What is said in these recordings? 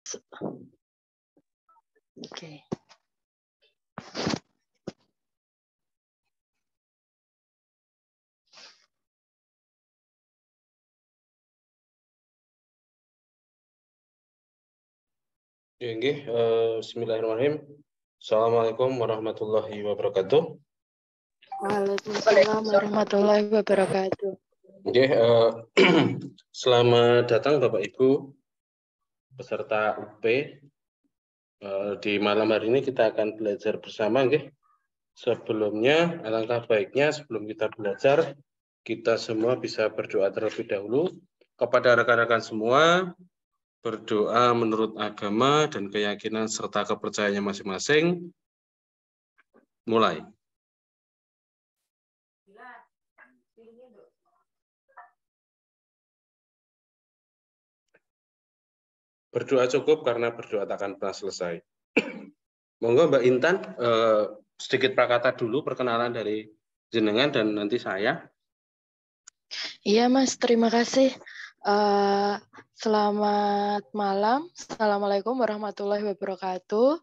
Oke. Bismillahirrahmanirrahim. Assalamualaikum warahmatullahi wabarakatuh. Waalaikumsalam warahmatullahi wabarakatuh. Selamat datang Bapak Ibu peserta UP. Di malam hari ini kita akan belajar bersama. Sebelumnya, alangkah baiknya sebelum kita belajar, kita semua bisa berdoa terlebih dahulu kepada rekan-rekan semua. Berdoa menurut agama dan keyakinan serta kepercayaannya masing-masing. Mulai. Berdoa cukup karena berdoa tak akan pernah selesai. Monggo Mbak Intan, sedikit prakata dulu perkenalan dari jenengan dan nanti saya. Iya Mas, terima kasih. Selamat malam. Assalamualaikum warahmatullahi wabarakatuh.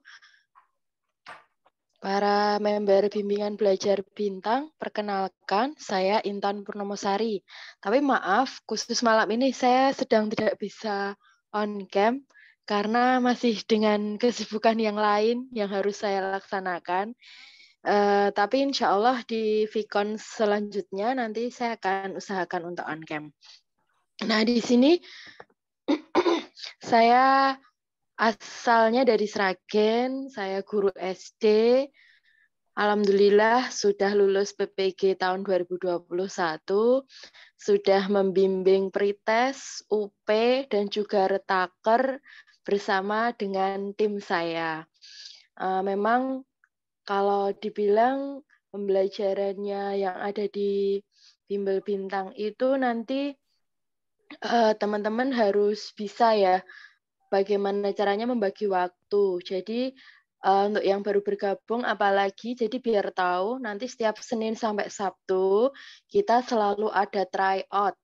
Para member bimbingan belajar bintang, perkenalkan saya Intan Purnomosari. Tapi maaf, khusus malam ini saya sedang tidak bisa on cam karena masih dengan kesibukan yang lain yang harus saya laksanakan. Tapi insya Allah di Vicon selanjutnya nanti saya akan usahakan untuk on cam. Nah, di sini saya asalnya dari Sragen, saya guru SD. Alhamdulillah sudah lulus PPG tahun 2021, sudah membimbing Prites, UP, dan juga Retaker bersama dengan tim saya. Memang kalau dibilang pembelajarannya yang ada di Bimbel Bintang itu nanti teman-teman harus bisa ya bagaimana caranya membagi waktu. Jadi untuk yang baru bergabung apalagi jadi biar tahu nanti setiap Senin sampai Sabtu kita selalu ada tryout.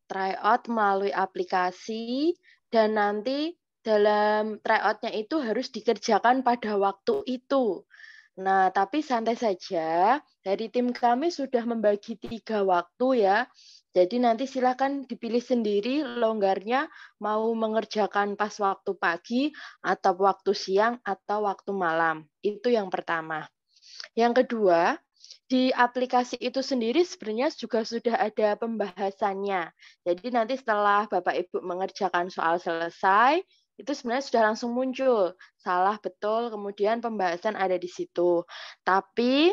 Tryout melalui aplikasi dan nanti dalam tryoutnya itu harus dikerjakan pada waktu itu. Nah, tapi santai saja, dari tim kami sudah membagi 3 waktu ya. Jadi nanti silakan dipilih sendiri longgarnya mau mengerjakan pas waktu pagi atau waktu siang atau waktu malam. Itu yang pertama. Yang kedua, di aplikasi itu sendiri sebenarnya juga sudah ada pembahasannya. Jadi nanti setelah Bapak Ibu mengerjakan soal selesai, itu sebenarnya sudah langsung muncul. Salah, betul, kemudian pembahasan ada di situ. Tapi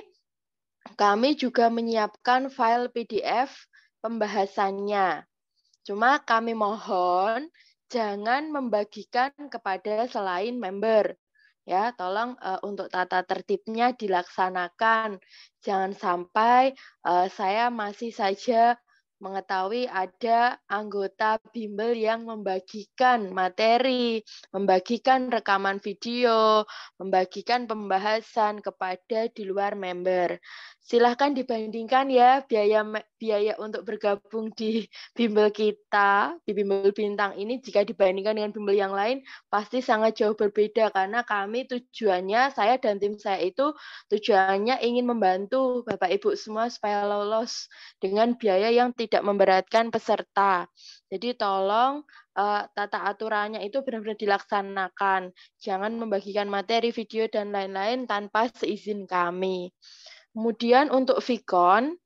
kami juga menyiapkan file PDF pembahasannya. Cuma kami mohon jangan membagikan kepada selain member. Ya, tolong untuk tata tertibnya dilaksanakan. Jangan sampai saya masih saja mengetahui ada anggota bimbel yang membagikan materi, membagikan rekaman video, membagikan pembahasan kepada di luar member. Silahkan dibandingkan ya biaya untuk bergabung di bimbel kita, di Bimbel Bintang ini jika dibandingkan dengan bimbel yang lain pasti sangat jauh berbeda karena kami tujuannya, saya dan tim saya itu tujuannya ingin membantu Bapak Ibu semua supaya lolos dengan biaya yang tidak memberatkan peserta. Jadi tolong tata aturannya itu benar-benar dilaksanakan. Jangan membagikan materi, video, dan lain-lain tanpa seizin kami. Kemudian untuk Vicon,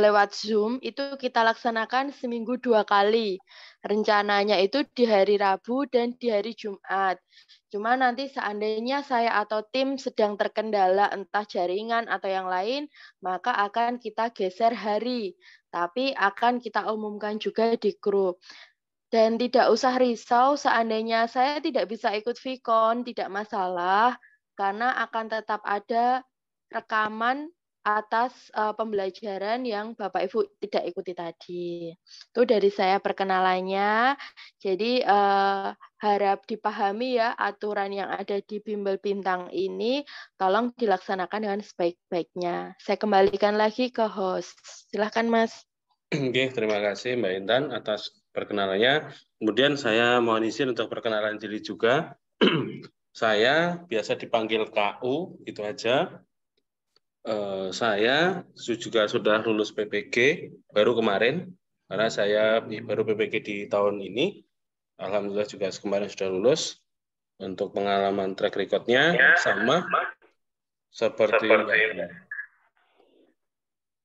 lewat Zoom itu kita laksanakan seminggu 2 kali. Rencananya itu di hari Rabu dan di hari Jumat. Cuma nanti seandainya saya atau tim sedang terkendala entah jaringan atau yang lain, maka akan kita geser hari. Tapi akan kita umumkan juga di grup. Dan tidak usah risau seandainya saya tidak bisa ikut Vicon, tidak masalah, karena akan tetap ada rekaman atas pembelajaran yang Bapak Ibu tidak ikuti tadi. Itu dari saya perkenalannya. Jadi harap dipahami ya aturan yang ada di Bimbel Bintang ini, tolong dilaksanakan dengan sebaik-baiknya. Saya kembalikan lagi ke host. Silahkan Mas. Oke, terima kasih Mbak Intan atas perkenalannya. Kemudian saya mohon izin untuk perkenalan diri juga. Saya biasa dipanggil KU, itu aja. Saya juga sudah lulus PPG baru kemarin, karena saya baru PPG di tahun ini. Alhamdulillah juga kemarin sudah lulus. Untuk pengalaman track record-nya sama seperti Mbak Intan.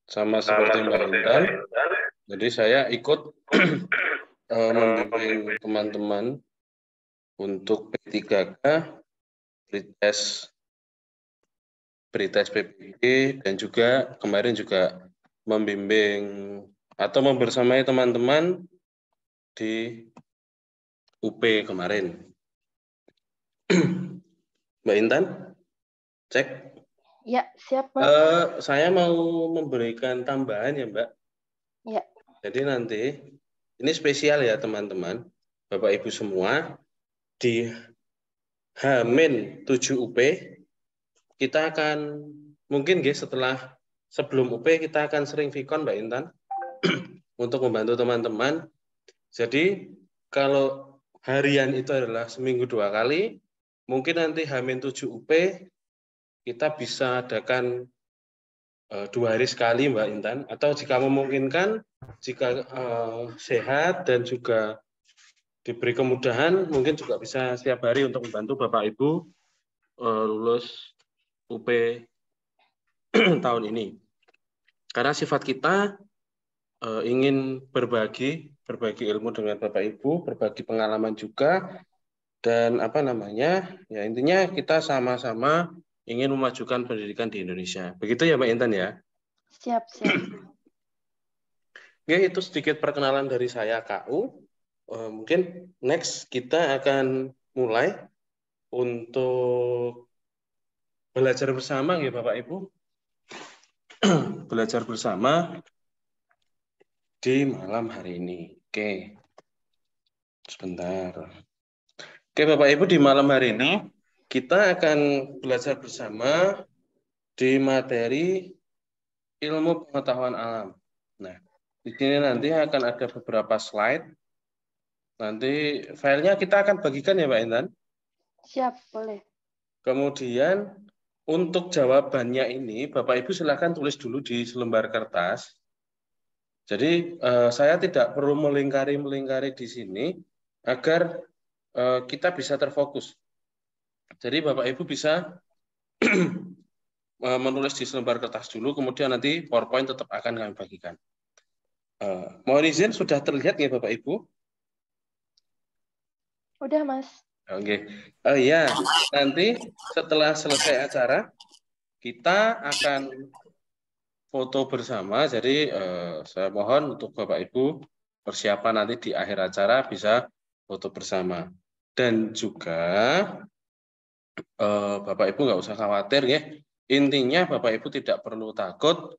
Sama seperti Mbak Intan. Jadi saya ikut membimbing teman-teman untuk P3K, pretest PPG, dan juga kemarin juga membimbing atau membersamai teman-teman di UP kemarin. Mbak Intan, cek. Ya, siap, Mas. Saya mau memberikan tambahan ya, Mbak. Ya. Jadi nanti, ini spesial ya teman-teman, Bapak Ibu semua, di H-7 UP, kita akan, mungkin setelah sebelum UP, kita akan sering vikon, Mbak Intan, untuk membantu teman-teman. Jadi, kalau harian itu adalah seminggu 2 kali, mungkin nanti H-7 UP, kita bisa adakan 2 hari sekali, Mbak Intan, atau jika memungkinkan, jika sehat dan juga diberi kemudahan, mungkin juga bisa setiap hari untuk membantu Bapak Ibu lulus UP tahun ini. Karena sifat kita ingin berbagi ilmu dengan Bapak Ibu, berbagi pengalaman juga, dan ya intinya kita sama-sama ingin memajukan pendidikan di Indonesia. Begitu ya Mbak Intan ya? Siap. Oke, itu sedikit perkenalan dari saya KU. Mungkin next kita akan mulai untuk belajar bersama ya Bapak Ibu. Belajar bersama di malam hari ini. Oke. Sebentar. Oke Bapak Ibu, di malam hari ini kita akan belajar bersama di materi ilmu pengetahuan alam. Nah, di sini nanti akan ada beberapa slide. Nanti filenya kita akan bagikan ya Mbak Intan. Siap, boleh. Kemudian untuk jawabannya ini Bapak Ibu silakan tulis dulu di selembar kertas. Jadi saya tidak perlu melingkari di sini agar kita bisa terfokus. Jadi Bapak Ibu bisa menulis di selembar kertas dulu, kemudian nanti PowerPoint tetap akan kami bagikan. Mohon izin, sudah terlihat ya Bapak Ibu? Udah, Mas. Oke. Ya, nanti setelah selesai acara, kita akan foto bersama. Jadi saya mohon untuk Bapak Ibu persiapan nanti di akhir acara bisa foto bersama. Dan juga Bapak Ibu nggak usah khawatir ya. Intinya Bapak Ibu tidak perlu takut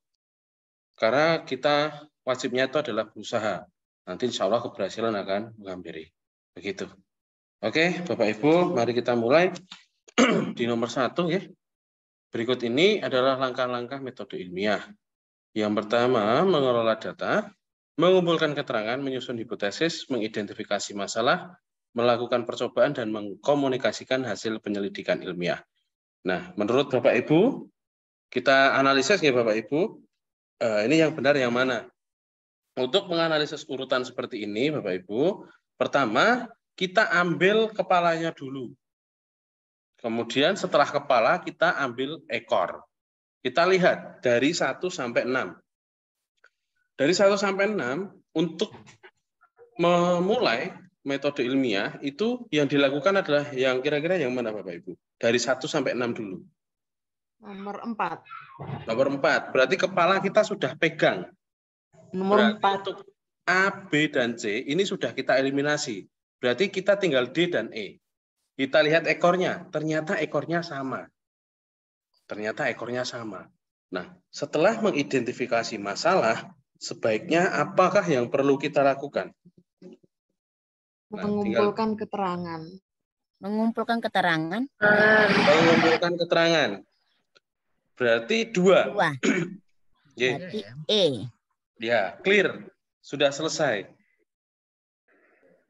karena kita wajibnya itu adalah berusaha. Nanti insya Allah keberhasilan akan menghampiri. Begitu. Oke, Bapak Ibu, mari kita mulai di nomor 1 ya. Berikut ini adalah langkah-langkah metode ilmiah. Yang pertama, mengelola data, mengumpulkan keterangan, menyusun hipotesis, mengidentifikasi masalah, melakukan percobaan, dan mengkomunikasikan hasil penyelidikan ilmiah. Nah, menurut Bapak Ibu, kita analisis ya Bapak Ibu, ini yang benar yang mana? Untuk menganalisis urutan seperti ini Bapak Ibu, pertama kita ambil kepalanya dulu. Kemudian setelah kepala kita ambil ekor. Kita lihat dari 1 sampai 6. Dari 1 sampai 6, untuk memulai metode ilmiah, itu yang dilakukan adalah yang kira-kira yang mana Bapak Ibu? Dari 1 sampai 6 dulu. Nomor 4. Nomor 4, berarti kepala kita sudah pegang. Nomor berarti 4. Untuk A, B, dan C, ini sudah kita eliminasi. Berarti kita tinggal D dan E. Kita lihat ekornya, ternyata ekornya sama. Nah, setelah mengidentifikasi masalah, sebaiknya apakah yang perlu kita lakukan? Mengumpulkan keterangan. Mengumpulkan keterangan. Mengumpulkan keterangan. Berarti 2. Berarti E. Ya, clear. Sudah selesai.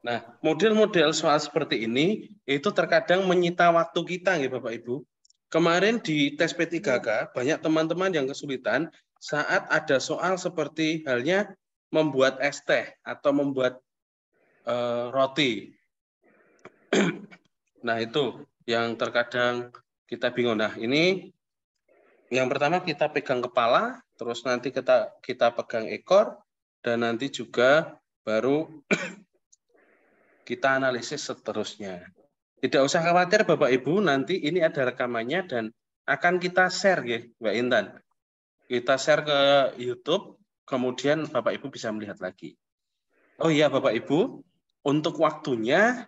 Nah, model-model soal seperti ini itu terkadang menyita waktu kita, ya Bapak Ibu. Kemarin di tes P3K, banyak teman-teman yang kesulitan saat ada soal seperti halnya membuat es teh atau membuat roti. Nah, itu yang terkadang kita bingung. Nah, ini yang pertama kita pegang kepala, terus nanti kita pegang ekor, dan nanti juga baru kita analisis seterusnya. Tidak usah khawatir Bapak Ibu, nanti ini ada rekamannya dan akan kita share ya Mbak Intan. Kita share ke YouTube, kemudian Bapak Ibu bisa melihat lagi. Oh iya Bapak Ibu, untuk waktunya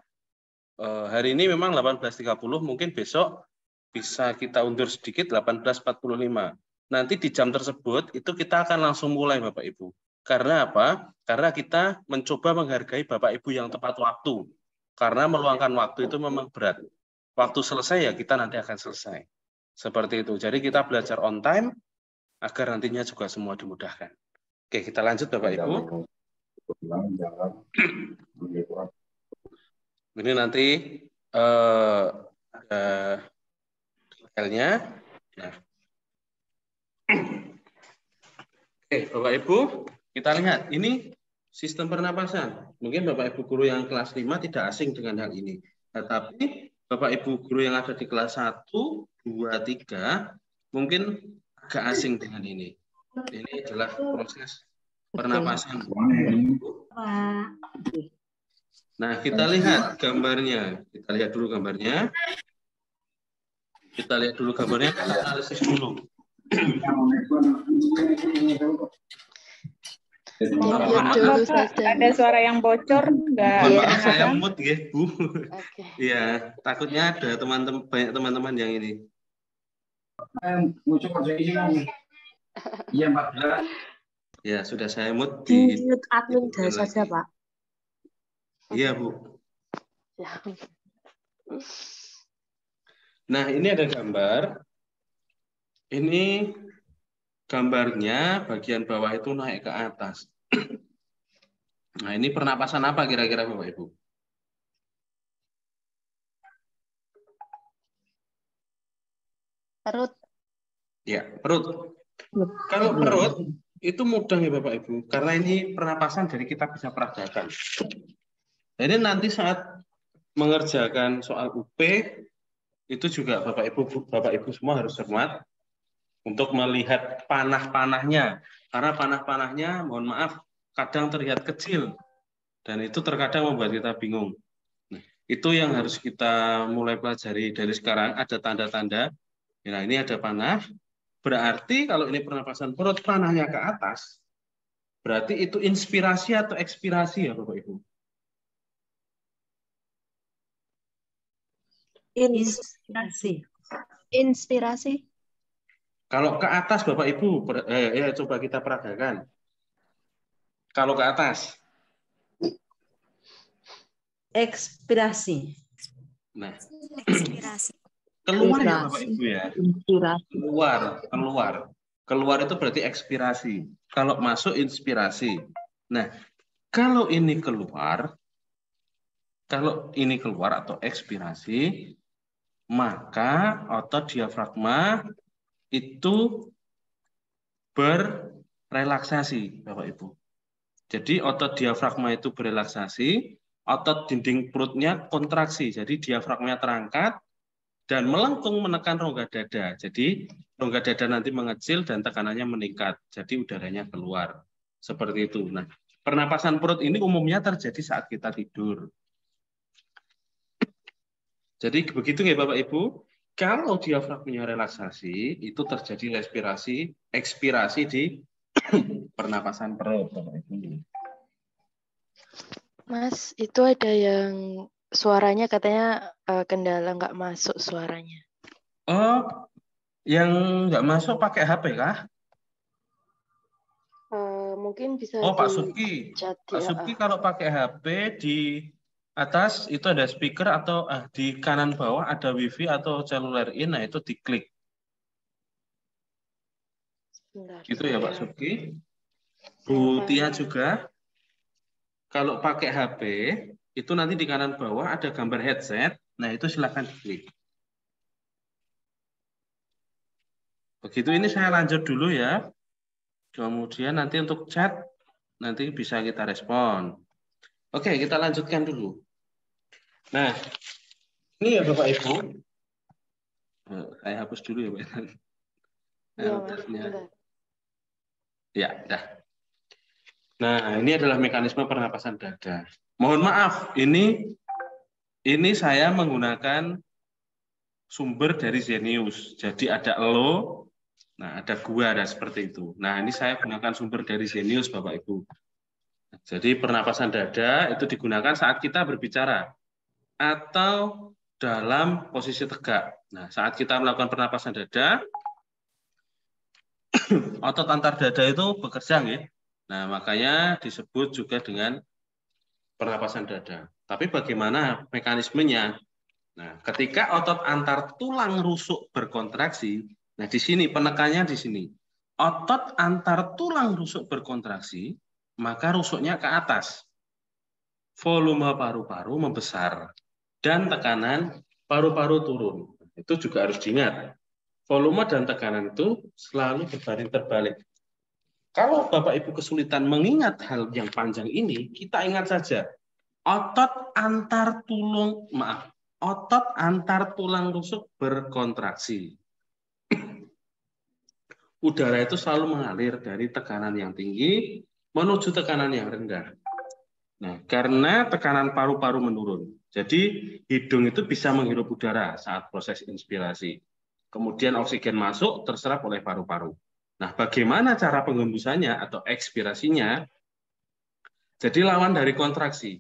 hari ini memang 18.30, mungkin besok bisa kita undur sedikit 18.45. Nanti di jam tersebut itu kita akan langsung mulai Bapak Ibu. Karena apa? Karena kita mencoba menghargai Bapak Ibu yang tepat waktu. Karena meluangkan waktu itu memang berat. Waktu selesai ya kita nanti akan selesai. Seperti itu. Jadi kita belajar on time agar nantinya juga semua dimudahkan. Oke, kita lanjut Bapak Ibu. Ini nanti filenya. Nah. Oke, Bapak Ibu, kita lihat ini sistem pernapasan. Mungkin Bapak Ibu guru yang kelas 5 tidak asing dengan hal ini. Tetapi Bapak Ibu guru yang ada di kelas 1, 2, 3 mungkin agak asing dengan ini. Ini adalah proses pernapasan. Nah, kita lihat gambarnya. Kita lihat dulu gambarnya. Kita analisis dulu. Ada suara yang bocor, enggak? Maaf, saya mute ya, Bu. Oke. Iya, takutnya ada banyak teman-teman yang ini. Iya, Pak. Ya, sudah saya mute di mute admin saja, Pak. Iya, Bu. Nah, ini ada gambar. Ini gambarnya bagian bawah itu naik ke atas. Nah, ini pernapasan apa kira-kira Bapak Ibu? Perut. Ya, perut. Kalau perut itu mudah ya Bapak Ibu, karena ini pernapasan jadi kita bisa peragakan. Jadi nanti saat mengerjakan soal UP itu juga Bapak Ibu semua harus cermat untuk melihat panah-panahnya, karena panah-panahnya mohon maaf kadang terlihat kecil dan itu terkadang membuat kita bingung. Nah, itu yang harus kita mulai pelajari dari sekarang. Ada tanda-tanda. Nah, ini ada panah. Berarti kalau ini pernapasan perut, panahnya ke atas, berarti itu inspirasi atau ekspirasi ya Bapak Ibu? Inspirasi. Inspirasi. Kalau ke atas Bapak Ibu, ya coba kita peragakan. Kalau ke atas. Ekspirasi. Nah, Ekspirasi. keluar ya Bapak Ibu ya. Keluar itu berarti ekspirasi. Kalau masuk inspirasi. Nah, kalau ini keluar atau ekspirasi, maka otot diafragma itu berrelaksasi, Bapak Ibu. Jadi otot diafragma itu berrelaksasi, otot dinding perutnya kontraksi. Jadi diafragmanya terangkat dan melengkung menekan rongga dada. Jadi rongga dada nanti mengecil dan tekanannya meningkat. Jadi udaranya keluar. Seperti itu. Nah, pernapasan perut ini umumnya terjadi saat kita tidur. Jadi begitu ya Bapak Ibu. Kalau diafragmanya relaksasi, itu terjadi ekspirasi di pernapasan perut, Bapak Ibu. Mas, itu ada yang suaranya katanya kendala nggak masuk suaranya. Oh, yang nggak masuk pakai HP kah? Mungkin bisa Oh, Pak Suki. Pak Suki kalau pakai HP di atas itu ada speaker atau di kanan bawah ada WiFi atau cellular in, nah itu diklik. Sebentar, Itu ya Pak Suki. Bu Tia juga. Kalau pakai HP itu nanti di kanan bawah ada gambar headset. Nah, itu silakan diklik. Begitu, ini saya lanjut dulu ya. Kemudian nanti untuk chat, nanti bisa kita respon. Oke, kita lanjutkan dulu. Nah, ini ya Bapak Ibu. Saya hapus dulu ya Pak. Iya, Mas. Ya, dah. Nah, ini adalah mekanisme pernapasan dada. Mohon maaf, ini saya menggunakan sumber dari Zenius. Jadi ada lo, nah ada gua, ada seperti itu. Nah, ini saya gunakan sumber dari Zenius, Bapak Ibu. Jadi pernapasan dada itu digunakan saat kita berbicara atau dalam posisi tegak. Nah, saat kita melakukan pernapasan dada, otot antar dada itu bekerja, ya. Nah, makanya disebut juga dengan pernapasan dada. Tapi bagaimana mekanismenya? Nah, ketika otot antar tulang rusuk berkontraksi, nah di sini penekannya di sini. Otot antar tulang rusuk berkontraksi, maka rusuknya ke atas. Volume paru-paru membesar dan tekanan paru-paru turun. Itu juga harus diingat. Volume dan tekanan itu selalu berbanding terbalik. Kalau Bapak Ibu kesulitan mengingat hal yang panjang ini, kita ingat saja otot antar tulang rusuk berkontraksi. Udara itu selalu mengalir dari tekanan yang tinggi menuju tekanan yang rendah. Nah, karena tekanan paru-paru menurun, jadi hidung itu bisa menghirup udara saat proses inspirasi. Kemudian oksigen masuk terserap oleh paru-paru. Nah, bagaimana cara penghembusannya atau ekspirasinya? Jadi lawan dari kontraksi.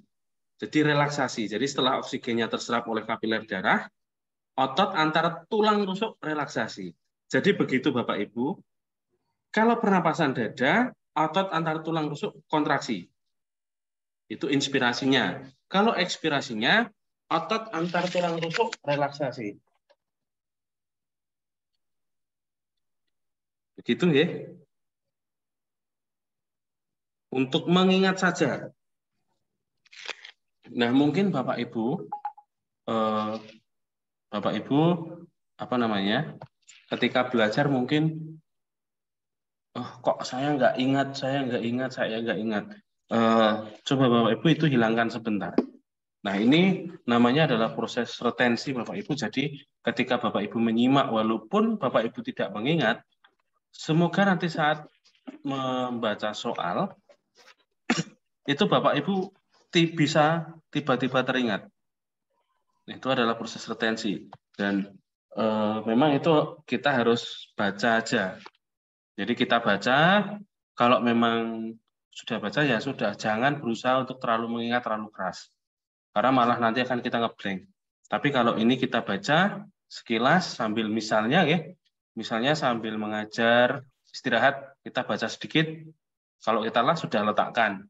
Jadi relaksasi. Jadi setelah oksigennya terserap oleh kapiler darah, otot antara tulang rusuk relaksasi. Jadi begitu Bapak Ibu. Kalau pernapasan dada, otot antara tulang rusuk kontraksi. Itu inspirasinya. Kalau ekspirasinya, otot antar tulang rusuk relaksasi. Begitu ya. Untuk mengingat saja. Nah, mungkin Bapak Ibu ketika belajar mungkin kok saya nggak ingat. Coba Bapak Ibu itu hilangkan sebentar. Nah, ini namanya adalah proses retensi Bapak Ibu. Jadi ketika Bapak Ibu menyimak walaupun Bapak Ibu tidak mengingat, semoga nanti saat membaca soal itu Bapak Ibu bisa tiba-tiba teringat. Itu adalah proses retensi. Dan memang itu kita harus baca aja. Jadi kita baca, kalau memang sudah baca ya sudah, jangan berusaha untuk terlalu mengingat terlalu keras. Karena malah nanti akan kita ngeblank. Tapi kalau ini kita baca sekilas sambil misalnya sambil mengajar, istirahat, kita baca sedikit, kalau kita sudah letakkan.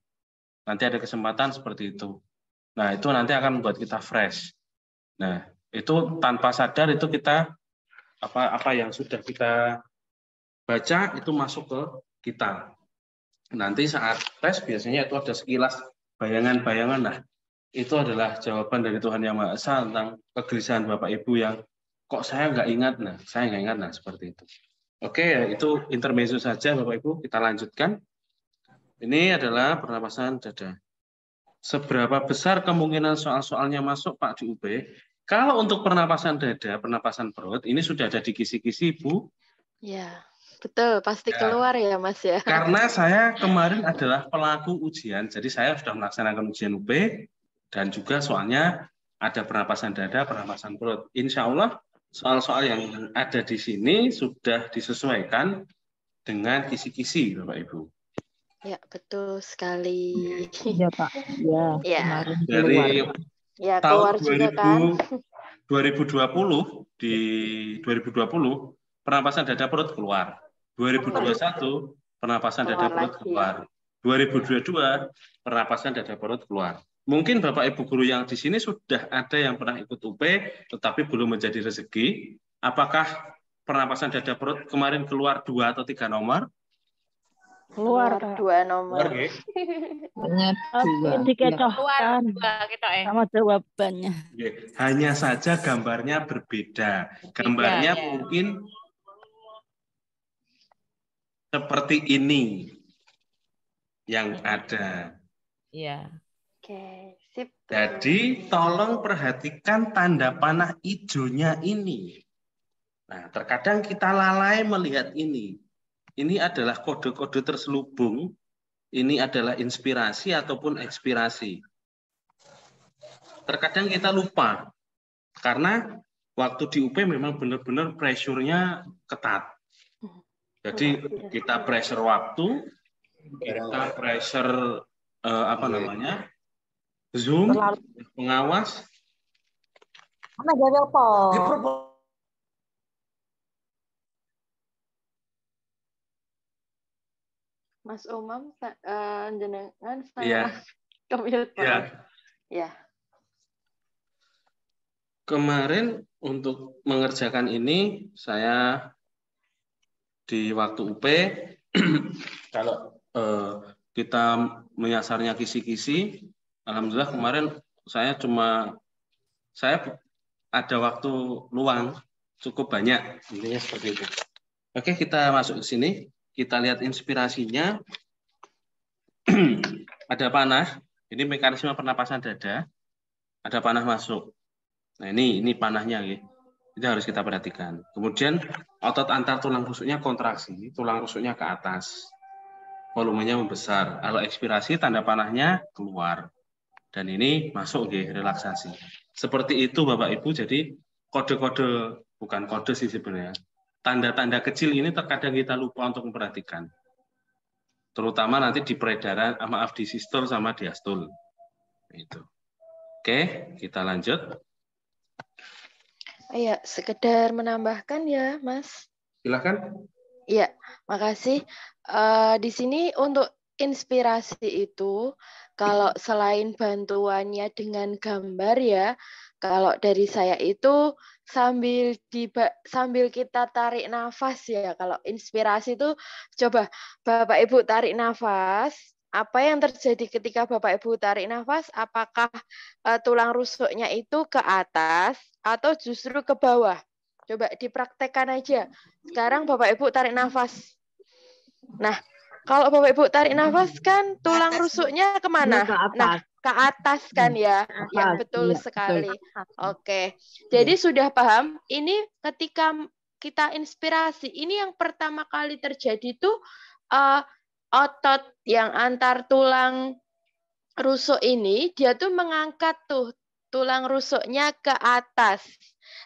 Nanti ada kesempatan seperti itu. Nah, itu nanti akan membuat kita fresh. Nah, itu tanpa sadar itu kita apa yang sudah kita baca itu masuk ke kita. Nanti saat tes biasanya itu ada sekilas bayangan-bayangan. Nah, itu adalah jawaban dari Tuhan Yang Maha Esa tentang kegelisahan Bapak Ibu yang kok saya nggak ingat. Nah, saya nggak ingat. Nah, seperti itu. Oke, itu intermezzo saja Bapak Ibu. Kita lanjutkan. Ini adalah pernapasan dada. Seberapa besar kemungkinan soal-soalnya masuk Pak di UB? Kalau untuk pernapasan dada, pernapasan perut, ini sudah ada di kisi-kisi, Bu. Ya, betul. Pasti keluar ya, Mas ya. Karena saya kemarin adalah pelaku ujian, jadi saya sudah melaksanakan ujian UB, dan juga soalnya ada pernapasan dada, pernapasan perut. Insya Allah soal-soal yang ada di sini sudah disesuaikan dengan kisi-kisi, Bapak Ibu. Ya, betul sekali. Iya, Pak. Ya, kemarin dari ya, tahun keluar juga kan. 2020 di 2020 pernapasan dada perut keluar. 2021 pernapasan dada perut keluar. 2022 pernapasan dada perut keluar. Mungkin Bapak Ibu guru yang di sini sudah ada yang pernah ikut UP tetapi belum menjadi rezeki. Apakah pernapasan dada perut kemarin keluar 2 atau 3 nomor? Keluar, Pak. 2 nomor. Keluar, nggih. Hanya Oke, dua. dikecohkan kita sama jawabannya. Nggih. Hanya saja gambarnya berbeda. Gambarnya ya. mungkin seperti ini yang ada. Iya. Oke, sip. Jadi tolong perhatikan tanda panah hijaunya ini. Nah, terkadang kita lalai melihat ini. Ini adalah kode-kode terselubung. Ini adalah inspirasi ataupun ekspirasi. Terkadang kita lupa. Karena waktu di UP memang benar-benar pressure-nya ketat. Jadi kita pressure waktu, kita pressure Zoom, pengawas. Mas Umam, jenengan Iya. saya kemute. Ya. Ya. Kemarin untuk mengerjakan ini saya di waktu UP kalau kita menyasarnya kisi-kisi, alhamdulillah kemarin saya ada waktu luang cukup banyak, intinya seperti itu. Oke, kita masuk ke sini, kita lihat inspirasinya. Ada panah, ini mekanisme pernapasan dada, ada panah masuk. Nah ini panahnya, ya. Ini harus kita perhatikan. Kemudian otot antar tulang rusuknya kontraksi, tulang rusuknya ke atas, volumenya membesar. Kalau ekspirasi tanda panahnya keluar, dan ini masuk, ya, relaksasi. Seperti itu Bapak Ibu. Jadi kode-kode, bukan kode sih sebenarnya. Tanda-tanda kecil ini terkadang kita lupa untuk memperhatikan. Terutama nanti di peredaran, di sistol sama diastol. Itu. Oke, kita lanjut. Iya, sekedar menambahkan ya, Mas. Silakan. Iya, makasih. Di sini untuk inspirasi itu, kalau selain bantuannya dengan gambar ya, kalau dari saya itu sambil kita tarik nafas ya. Kalau inspirasi itu coba Bapak Ibu tarik nafas. Apa yang terjadi ketika Bapak Ibu tarik nafas? Apakah tulang rusuknya itu ke atas atau justru ke bawah? Coba dipraktekkan aja. Sekarang Bapak Ibu tarik nafas. Nah, kalau Bapak Ibu tarik nafas kan tulang rusuknya kemana? Nah, ke atas kan ya. Ya, betul sekali. Oke. Jadi sudah paham, ini ketika kita inspirasi, ini yang pertama kali terjadi tuh otot yang antar tulang rusuk ini, dia tuh mengangkat tuh tulang rusuknya ke atas.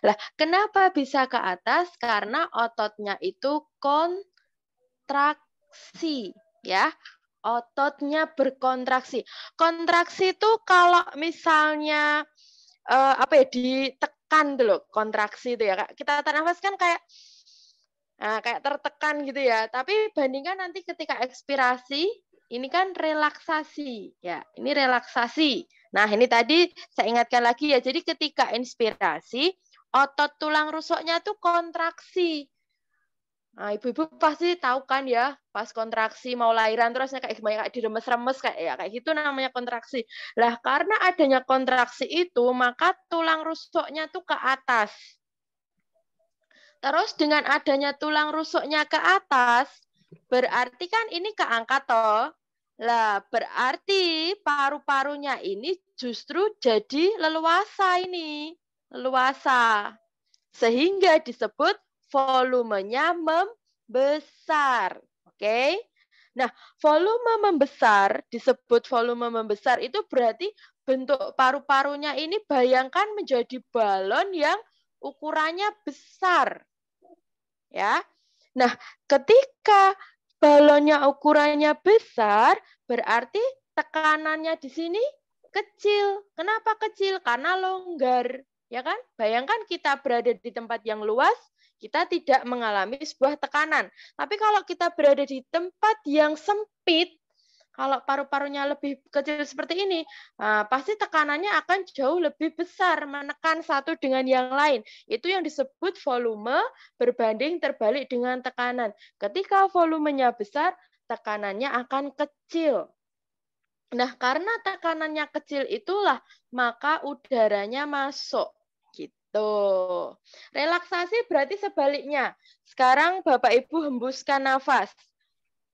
Lah, kenapa bisa ke atas? Karena ototnya itu kontraksi, ya. Ototnya berkontraksi. Kontraksi itu kalau misalnya ditekan dulu, kontraksi itu ya, Kak. Kita tarik nafas kan kayak tertekan gitu ya. Tapi bandingkan nanti ketika ekspirasi, ini kan relaksasi. Ya, ini relaksasi. Nah, ini tadi saya ingatkan lagi ya. Jadi ketika inspirasi, otot tulang rusuknya tuh kontraksi. Nah, ibu-ibu pasti tahu kan ya, pas kontraksi mau lahiran terusnya kayak diremes-remes kayak gitu namanya kontraksi. Lah, karena adanya kontraksi itu, maka tulang rusuknya tuh ke atas. Terus dengan adanya tulang rusuknya ke atas, berarti kan ini keangkat toh. Lah, berarti paru-parunya ini justru jadi leluasa ini. Leluasa. Sehingga disebut volumenya membesar. Oke? Nah, volume membesar, disebut volume membesar itu berarti bentuk paru-parunya ini bayangkan menjadi balon yang ukurannya besar. Ya. Nah, ketika balonnya ukurannya besar, berarti tekanannya di sini kecil. Kenapa kecil? Karena longgar, ya kan? Bayangkan kita berada di tempat yang luas, kita tidak mengalami sebuah tekanan. Tapi kalau kita berada di tempat yang sempit, kalau paru-parunya lebih kecil seperti ini, pasti tekanannya akan jauh lebih besar, menekan satu dengan yang lain. Itu yang disebut volume berbanding terbalik dengan tekanan. Ketika volumenya besar, tekanannya akan kecil. Nah, karena tekanannya kecil itulah maka udaranya masuk. Gitu. Relaksasi berarti sebaliknya. Sekarang Bapak Ibu hembuskan nafas.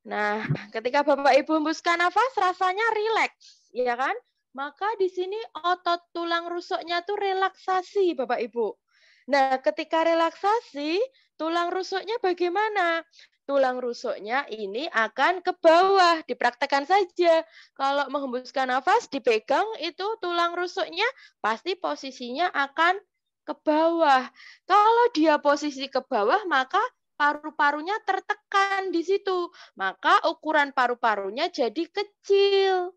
Nah, ketika Bapak Ibu hembuskan nafas, rasanya rileks, ya kan? Maka di sini otot tulang rusuknya tuh relaksasi, Bapak Ibu. Nah, ketika relaksasi, tulang rusuknya bagaimana? Tulang rusuknya ini akan ke bawah, dipraktekkan saja. Kalau menghembuskan nafas, dipegang itu tulang rusuknya pasti posisinya akan ke bawah. Kalau dia posisi ke bawah, maka paru-parunya tertekan di situ. Maka ukuran paru-parunya jadi kecil.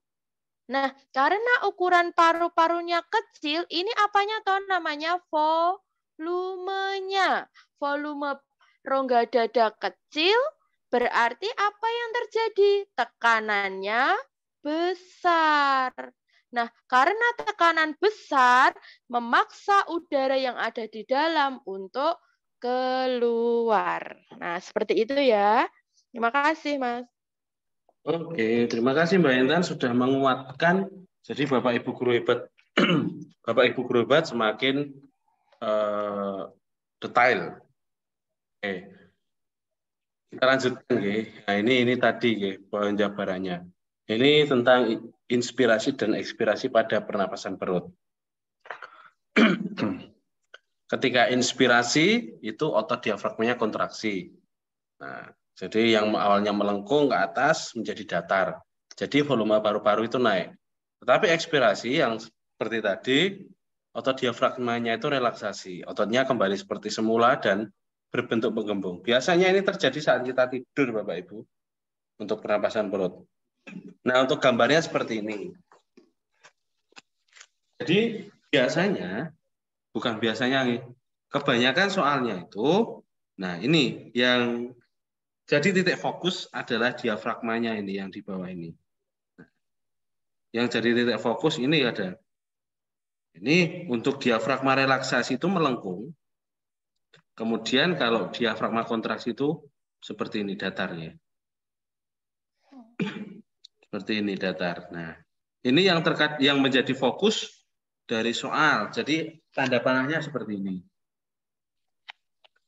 Nah, karena ukuran paru-parunya kecil, ini apanya toh namanya volumenya. Volume rongga dada kecil, berarti apa yang terjadi? Tekanannya besar. Nah, karena tekanan besar, memaksa udara yang ada di dalam untuk keluar. Nah, seperti itu ya. Terima kasih, Mas. Oke, terima kasih Mbak Intan sudah menguatkan. Jadi Bapak Ibu guru hebat, Bapak Ibu guru hebat semakin detail. Oke, kita lanjutkan, nah, ini tadi penjabarannya. Ini tentang inspirasi dan ekspirasi pada pernapasan perut. Ketika inspirasi itu otot diafragmanya kontraksi. Nah, jadi yang awalnya melengkung ke atas menjadi datar. Jadi volume paru-paru itu naik. Tetapi ekspirasi yang seperti tadi, otot diafragmanya itu relaksasi. Ototnya kembali seperti semula dan berbentuk penggembung. Biasanya ini terjadi saat kita tidur, Bapak Ibu, untuk pernapasan perut. Nah, untuk gambarnya seperti ini. Jadi biasanya, bukan biasanya, kebanyakan soalnya itu, nah ini yang jadi titik fokus adalah diafragmanya ini yang di bawah ini. Yang jadi titik fokus ini ada. Ini untuk diafragma relaksasi itu melengkung. Kemudian kalau diafragma kontraksi itu seperti ini datarnya. Seperti ini datar. Nah, ini yang menjadi fokus dari soal. Jadi tanda panahnya seperti ini.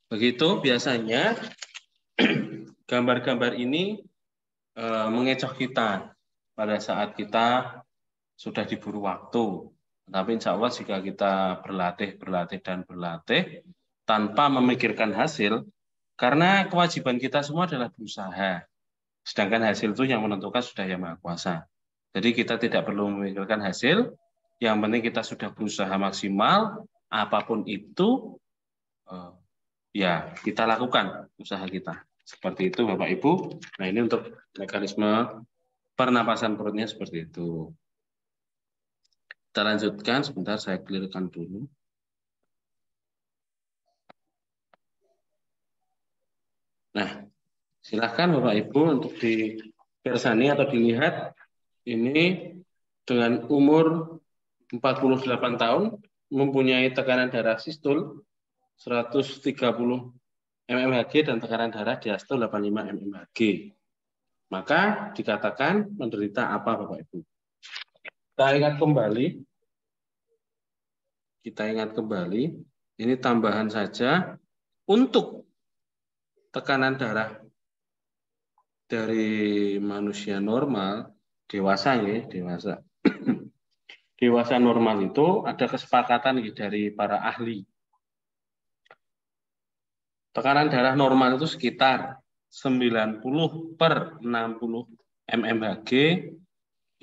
Begitu biasanya gambar-gambar ini mengecoh kita pada saat kita sudah diburu waktu. Tapi insya Allah jika kita berlatih tanpa memikirkan hasil, karena kewajiban kita semua adalah berusaha. Sedangkan hasil itu yang menentukan sudah Yang Maha Kuasa. Jadi kita tidak perlu memikirkan hasil, yang penting kita sudah berusaha maksimal, apapun itu, ya kita lakukan usaha kita. Seperti itu Bapak Ibu. Nah ini untuk mekanisme pernapasan perutnya seperti itu. Kita lanjutkan, sebentar saya clearkan dulu. Nah, silahkan Bapak Ibu untuk dipersani atau dilihat. Ini dengan umur 48 tahun, mempunyai tekanan darah sistol 130 mmHg dan tekanan darah diastol 85 mmHg. Maka dikatakan menderita apa Bapak Ibu? Kita ingat kembali, ini tambahan saja untuk tekanan darah dari manusia normal, dewasa. Dewasa normal itu ada kesepakatan dari para ahli. Tekanan darah normal itu sekitar 90/60 mmHg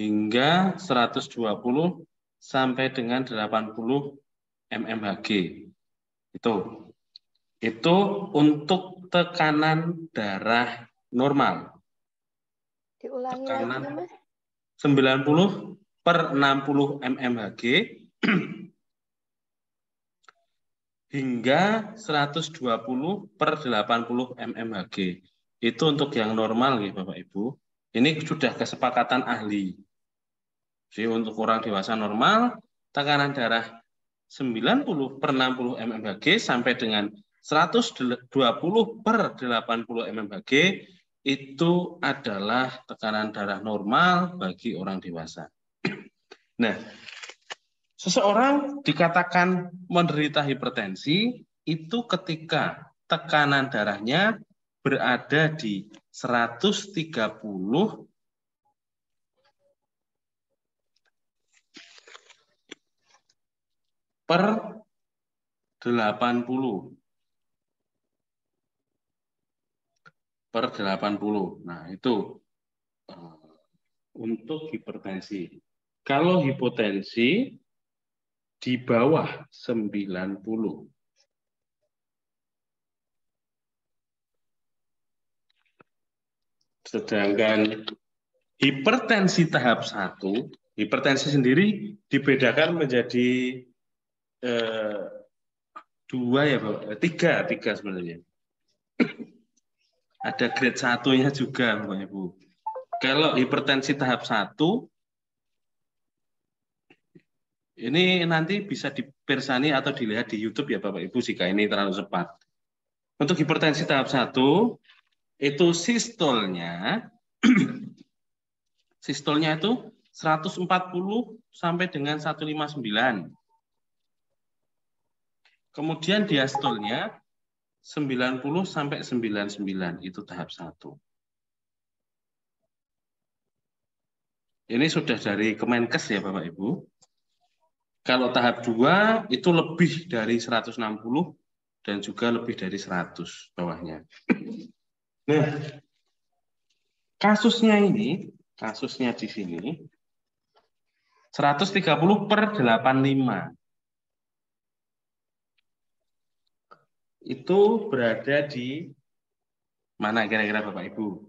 hingga 120 sampai dengan 80 mmHg. Itu untuk tekanan darah normal. Diulangi lagi, Mas. 90/60 mmHg hingga 120/80 mmHg. Itu untuk yang normal ya Bapak Ibu. Ini sudah kesepakatan ahli. Jadi untuk orang dewasa normal, tekanan darah 90/60 mmHg sampai dengan 120/80 mmHg itu adalah tekanan darah normal bagi orang dewasa. Nah, seseorang dikatakan menderita hipertensi itu ketika tekanan darahnya berada di 130 per 80 per 80. Nah, itu untuk hipertensi. Kalau hipotensi di bawah 90. Sedangkan hipertensi tahap 1, hipertensi sendiri dibedakan menjadi 2 ya, Bapak. 3 sebenarnya. Ada grade 1-nya juga, Bapak Ibu. Kalau hipertensi tahap 1, ini nanti bisa dipersani atau dilihat di YouTube ya Bapak Ibu jika ini terlalu cepat. Untuk hipertensi tahap 1, itu sistolnya itu 140 sampai dengan 159. Kemudian diastolnya 90 sampai 99, itu tahap 1. Ini sudah dari Kemenkes ya Bapak Ibu. Kalau tahap 2 itu lebih dari 160 dan juga lebih dari 100 bawahnya. Nah, kasusnya di sini 130 per 85. Itu berada di mana kira-kira Bapak Ibu?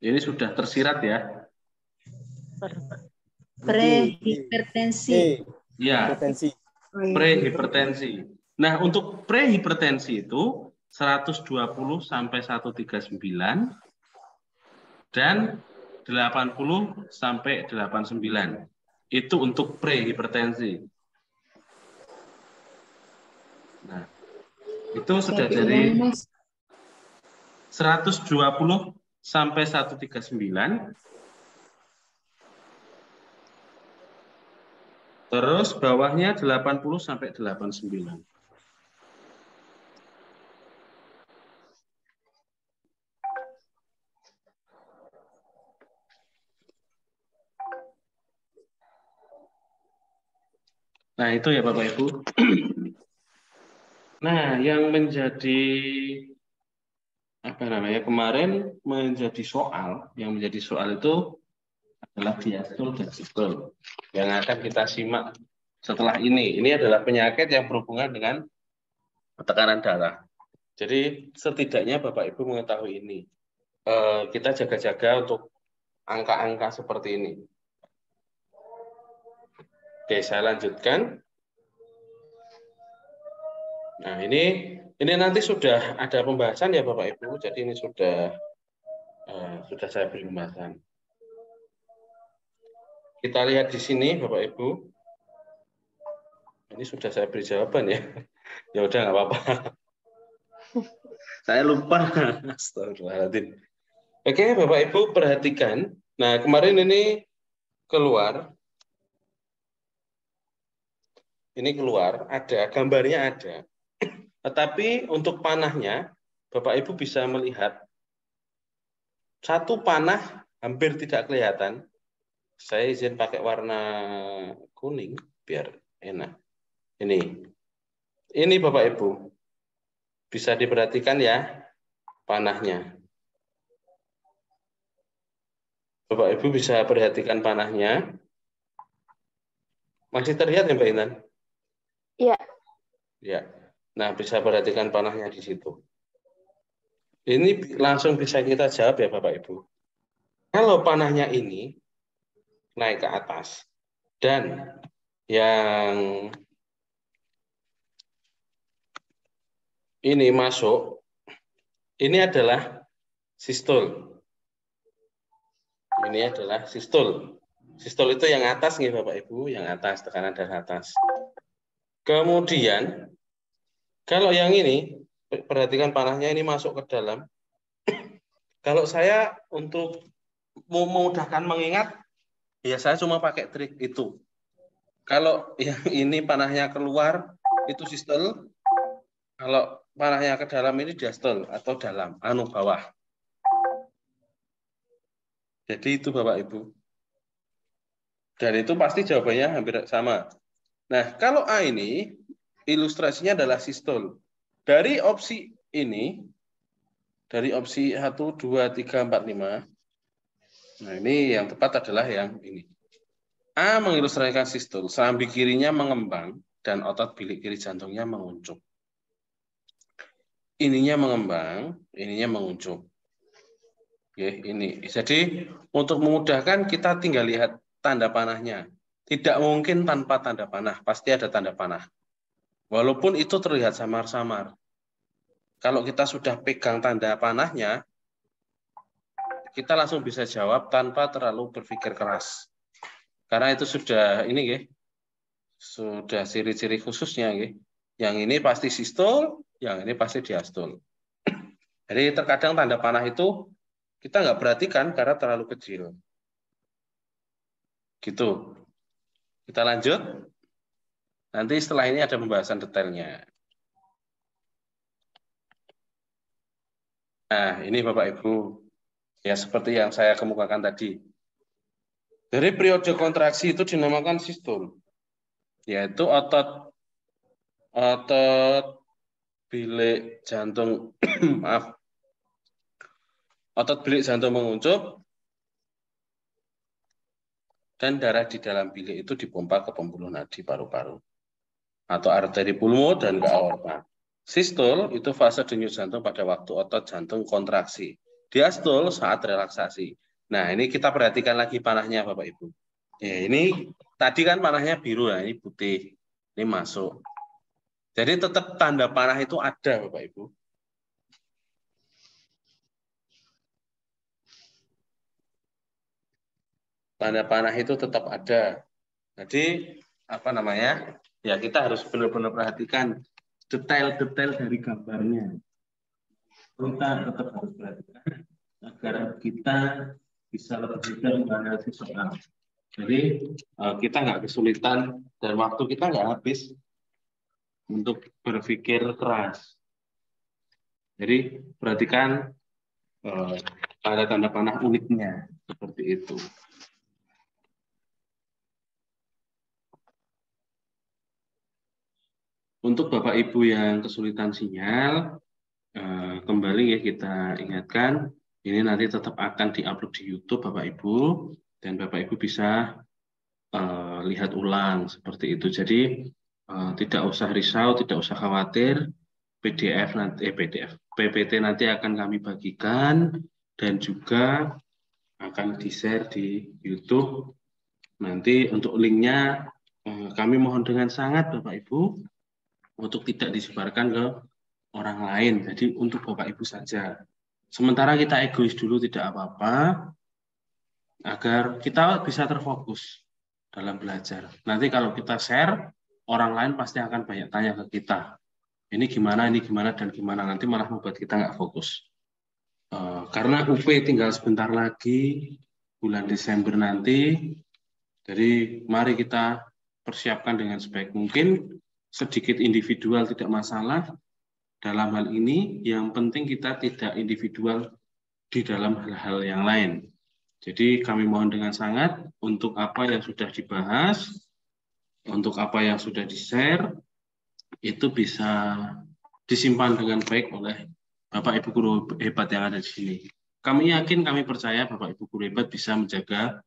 Ini sudah tersirat ya. Prehipertensi. Ya, prehipertensi. Nah, untuk prehipertensi itu 120 sampai 139 dan 80 sampai 89. Itu untuk prehipertensi. Nah, itu sudah dari 120 sampai 139. Terus bawahnya 80 sampai 89. Nah, itu ya Bapak Ibu. Nah, yang menjadi kemarin menjadi soal itu adalah diastol dan sistol yang akan kita simak setelah ini. Ini adalah penyakit yang berhubungan dengan tekanan darah. Jadi setidaknya Bapak Ibu mengetahui ini. Kita jaga-jaga untuk angka-angka seperti ini. Oke, saya lanjutkan. Nah, ini nanti sudah ada pembahasan ya Bapak Ibu. Jadi ini sudah saya beri pembahasan. Kita lihat di sini Bapak Ibu. Ini sudah saya beri jawaban ya. Ya udah nggak apa-apa. Saya lupa. Astagfirullahaladzim. Oke Bapak Ibu perhatikan. Nah kemarin ini keluar. Ada gambarnya ada. Tetapi untuk panahnya Bapak Ibu bisa melihat satu panah hampir tidak kelihatan. Saya izin pakai warna kuning biar enak. Ini Bapak Ibu. Bisa diperhatikan ya panahnya. Bapak Ibu bisa perhatikan panahnya. Masih terlihat ya Mbak Intan? Iya. Ya. Nah, bisa perhatikan panahnya di situ. Ini langsung bisa kita jawab ya Bapak Ibu. Kalau panahnya ini naik ke atas dan yang ini masuk, ini adalah sistol. Ini adalah sistol. Sistol itu yang atas nih Bapak Ibu, yang atas, tekanan darah atas. Kemudian, kalau yang ini, perhatikan panahnya ini masuk ke dalam, Kalau saya untuk memudahkan mengingat, ya saya cuma pakai trik itu. Kalau yang ini panahnya keluar, itu sistol. Kalau panahnya ke dalam ini diastol atau dalam, bawah. Jadi itu Bapak Ibu. Dan itu pasti jawabannya hampir sama. Nah, kalau A ini, ilustrasinya adalah sistol. Dari opsi ini, dari opsi 1, 2, 3, 4, 5, nah ini yang tepat adalah yang ini. A mengilustrasikan sistol, serambi kirinya mengembang, dan otot bilik kiri jantungnya menguncup. Ininya mengembang, ininya menguncup. Oke, ini. Jadi untuk memudahkan kita tinggal lihat tanda panahnya. Tidak mungkin tanpa tanda panah, pasti ada tanda panah. Walaupun itu terlihat samar-samar. Kalau kita sudah pegang tanda panahnya, kita langsung bisa jawab tanpa terlalu berpikir keras. Karena itu sudah ini ya, sudah ciri-ciri khususnya ya. Yang ini pasti sistol, yang ini pasti diastol. Jadi terkadang tanda panah itu kita nggak perhatikan karena terlalu kecil. Gitu. Kita lanjut. Nanti setelah ini ada pembahasan detailnya. Nah, ini Bapak Ibu. Ya, seperti yang saya kemukakan tadi. Dari periode kontraksi itu dinamakan sistol. Yaitu otot bilik jantung, maaf. Otot bilik jantung menguncup dan darah di dalam bilik itu dipompa ke pembuluh nadi paru-paru atau arteri pulmo dan ke aorta. Sistol itu fase denyut jantung pada waktu otot jantung kontraksi. Diastol saat relaksasi. Nah, ini kita perhatikan lagi panahnya Bapak Ibu. Ya, ini tadi kan panahnya biru, ya, ini putih. Ini masuk. Jadi tetap tanda panah itu ada Bapak Ibu. Tanda panah itu tetap ada. Jadi apa namanya? Ya kita harus benar-benar perhatikan detail-detail dari gambarnya. Kita tetap harus perhatikan agar kita bisa lebih mudah menganalisis soal. Jadi kita nggak kesulitan dan waktu kita nggak habis untuk berpikir keras. Jadi perhatikan tanda-tanda panah uniknya seperti itu. Untuk Bapak Ibu yang kesulitan sinyal, kembali ya kita ingatkan, ini nanti tetap akan diupload di YouTube Bapak Ibu, dan Bapak Ibu bisa lihat ulang seperti itu. Jadi tidak usah risau, tidak usah khawatir, PPT nanti akan kami bagikan dan juga akan di-share di YouTube. Nanti untuk linknya kami mohon dengan sangat Bapak Ibu untuk tidak disebarkan ke orang lain. Jadi untuk Bapak Ibu saja. Sementara kita egois dulu tidak apa-apa, agar kita bisa terfokus dalam belajar. Nanti kalau kita share, orang lain pasti akan banyak tanya ke kita. Ini gimana, dan gimana. Nanti malah membuat kita nggak fokus. Karena UP tinggal sebentar lagi, bulan Desember nanti. Jadi mari kita persiapkan dengan sebaik mungkin. Sedikit individual tidak masalah. Dalam hal ini, yang penting kita tidak individual di dalam hal-hal yang lain. Jadi kami mohon dengan sangat untuk apa yang sudah dibahas, untuk apa yang sudah di-share, itu bisa disimpan dengan baik oleh Bapak Ibu guru hebat yang ada di sini. Kami yakin, kami percaya Bapak Ibu guru hebat bisa menjaga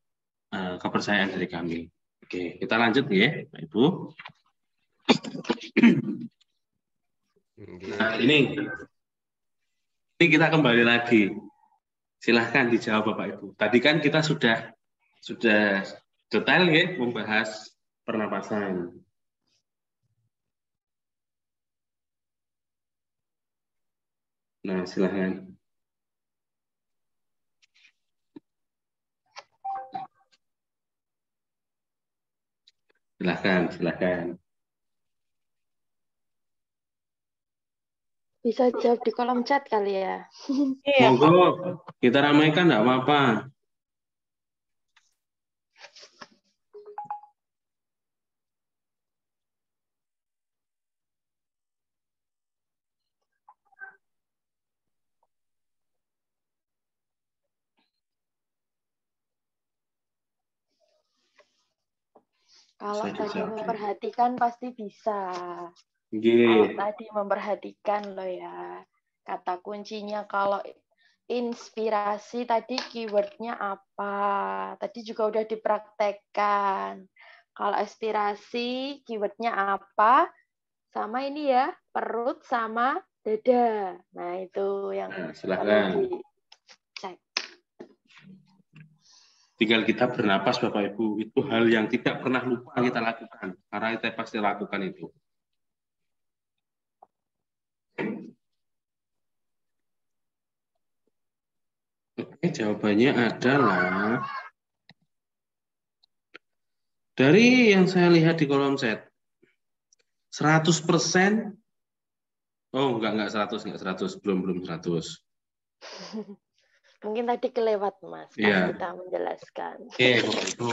kepercayaan dari kami. Oke, kita lanjut ya, Pak Ibu. Nah, ini kita kembali lagi. Silahkan dijawab Bapak Ibu. Tadi kan kita sudah detail ya membahas pernapasan. Nah, silahkan. Silahkan. Bisa jawab di kolom chat kali ya. Iya, Pak. Monggo, kita ramaikan enggak apa-apa. Kalau Bisa tadi dijawab. memperhatikan pasti bisa. Nggih. Kalau tadi memperhatikan loh ya. Kata kuncinya kalau inspirasi tadi keywordnya apa? Tadi juga udah dipraktekkan. Kalau inspirasi keywordnya apa? Sama ini ya, perut sama dada. Nah itu yang Nah, perlu silakan. dicek. Tinggal kita bernapas Bapak Ibu. Itu hal yang tidak pernah lupa kita lakukan. Karena kita pasti lakukan itu. Oke, jawabannya adalah dari yang saya lihat di kolom chat 100%. Oh, enggak 100, belum 100. Mungkin tadi kelewat Mas, pas Iya. kita menjelaskan. Oke, Bapak Ibu.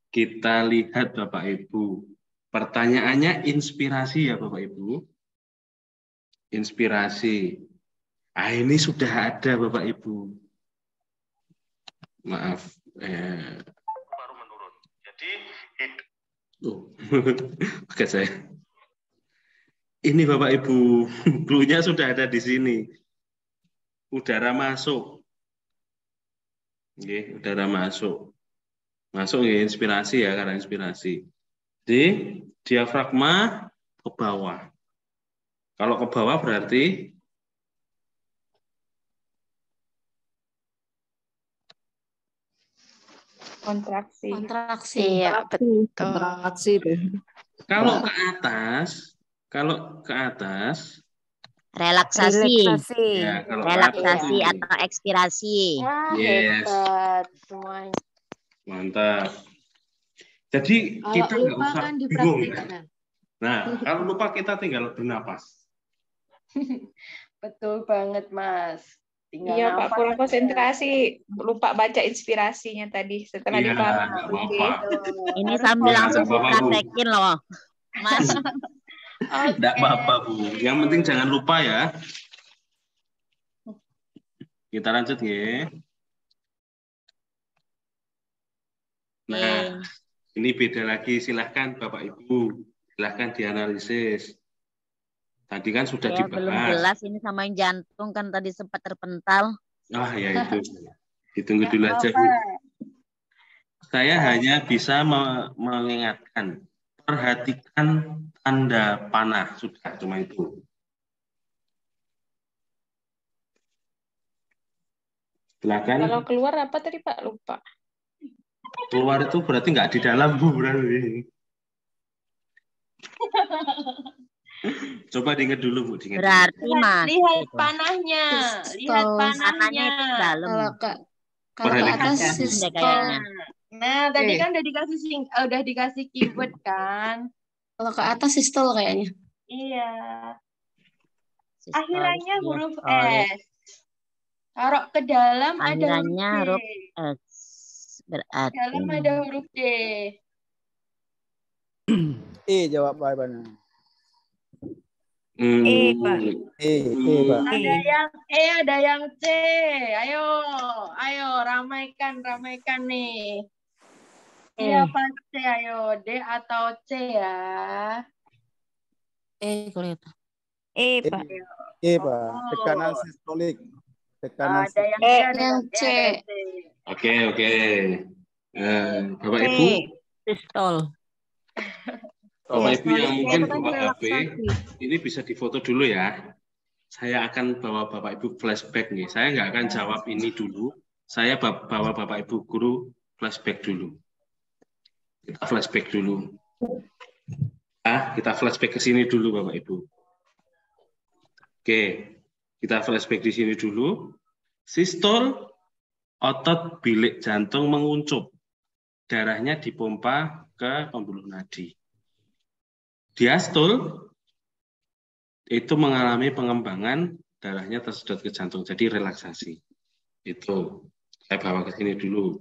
Kita lihat Bapak Ibu. Pertanyaannya inspirasi ya Bapak Ibu. Inspirasi. Ah, ini sudah ada Bapak Ibu. Maaf. Baru menurun. Jadi, oke saya. Ini Bapak Ibu, clue-nya sudah ada di sini. Udara masuk. Oke, udara masuk. Masuk ya, inspirasi ya, karena inspirasi. Di diafragma ke bawah. Kalau ke bawah berarti Kontraksi. Iya, betul. Kontraksi deh. kalau ke atas Relaksasi. ya, kalau ke Relaksasi atas, atau ekspirasi. Wah, Yes. hebat semuanya. Mantap. Jadi Kalau kita nggak lupa usah kan bingung. dipraktikkan. Nah, kalau lupa kita tinggal bernapas. Betul banget, Mas. Tinggal Iya, Pak. nafas Kurang aja. konsentrasi. Lupa baca inspirasinya tadi setelah Iya, dipahami. nggak Oke. apa-apa. Ini Harus sambil Ya, langsung nggak apa-apa, Bu. dipraktekin loh, Mas. Nggak apa-apa, Bu. Yang penting jangan lupa ya. Kita lanjut ya. Nah, ini beda lagi. Silahkan Bapak Ibu. Silahkan dianalisis. Tadi kan sudah Saya belum dibahas. jelas ini sama yang jantung kan tadi sempat terpental. Ah, ya itu. Ditunggu dulu aja, Bu. Apa? Saya hanya bisa mengingatkan. Perhatikan tanda panah. Sudah, cuma itu. Silakan. Kalau keluar apa tadi, Pak? Lupa. Keluar itu berarti nggak di dalam, Bu. Berarti. Coba diingat dulu, Bu. Diingat dulu. Berarti Mas. Lihat gitu. panahnya. Lihat Kalau Panahnya panahnya. itu ke dalam. kalau ke Perhatikan. atas Deh sistol. kayaknya. Nah, tadi kan udah dikasih keyword kan? Kalau ke atas sistol kayaknya. Iya. Sistolis, Akhirannya huruf diastolis. S. Taruh ke dalam ada Akhirannya huruf huruf D. S. Berarti. Dalam ada huruf D. Jawab jawabannya. Pak. Pak. Ada yang E, ada yang C. Ayo, ramaikan nih. Siapa C? Ayo, D atau C ya? Kalau itu. Pak. Pak. Tekanan sistolik. Tekanan Ada yang D, ada yang C. Oke. Bapak Ibu. Sistol. Bapak Ibu yang mungkin itu kan bawa HP, relaksasi. ini bisa difoto dulu ya. Saya akan bawa Bapak Ibu flashback nih. Saya nggak akan jawab ini dulu. Saya bawa Bapak Ibu guru flashback dulu. Kita flashback dulu. Kita flashback ke sini dulu Bapak Ibu. Oke, kita flashback di sini dulu. Sistol, otot bilik jantung menguncup. Darahnya dipompa ke pembuluh nadi. Diastol, itu mengalami pengembangan, darahnya tersedot ke jantung, jadi relaksasi. Itu saya bawa ke sini dulu.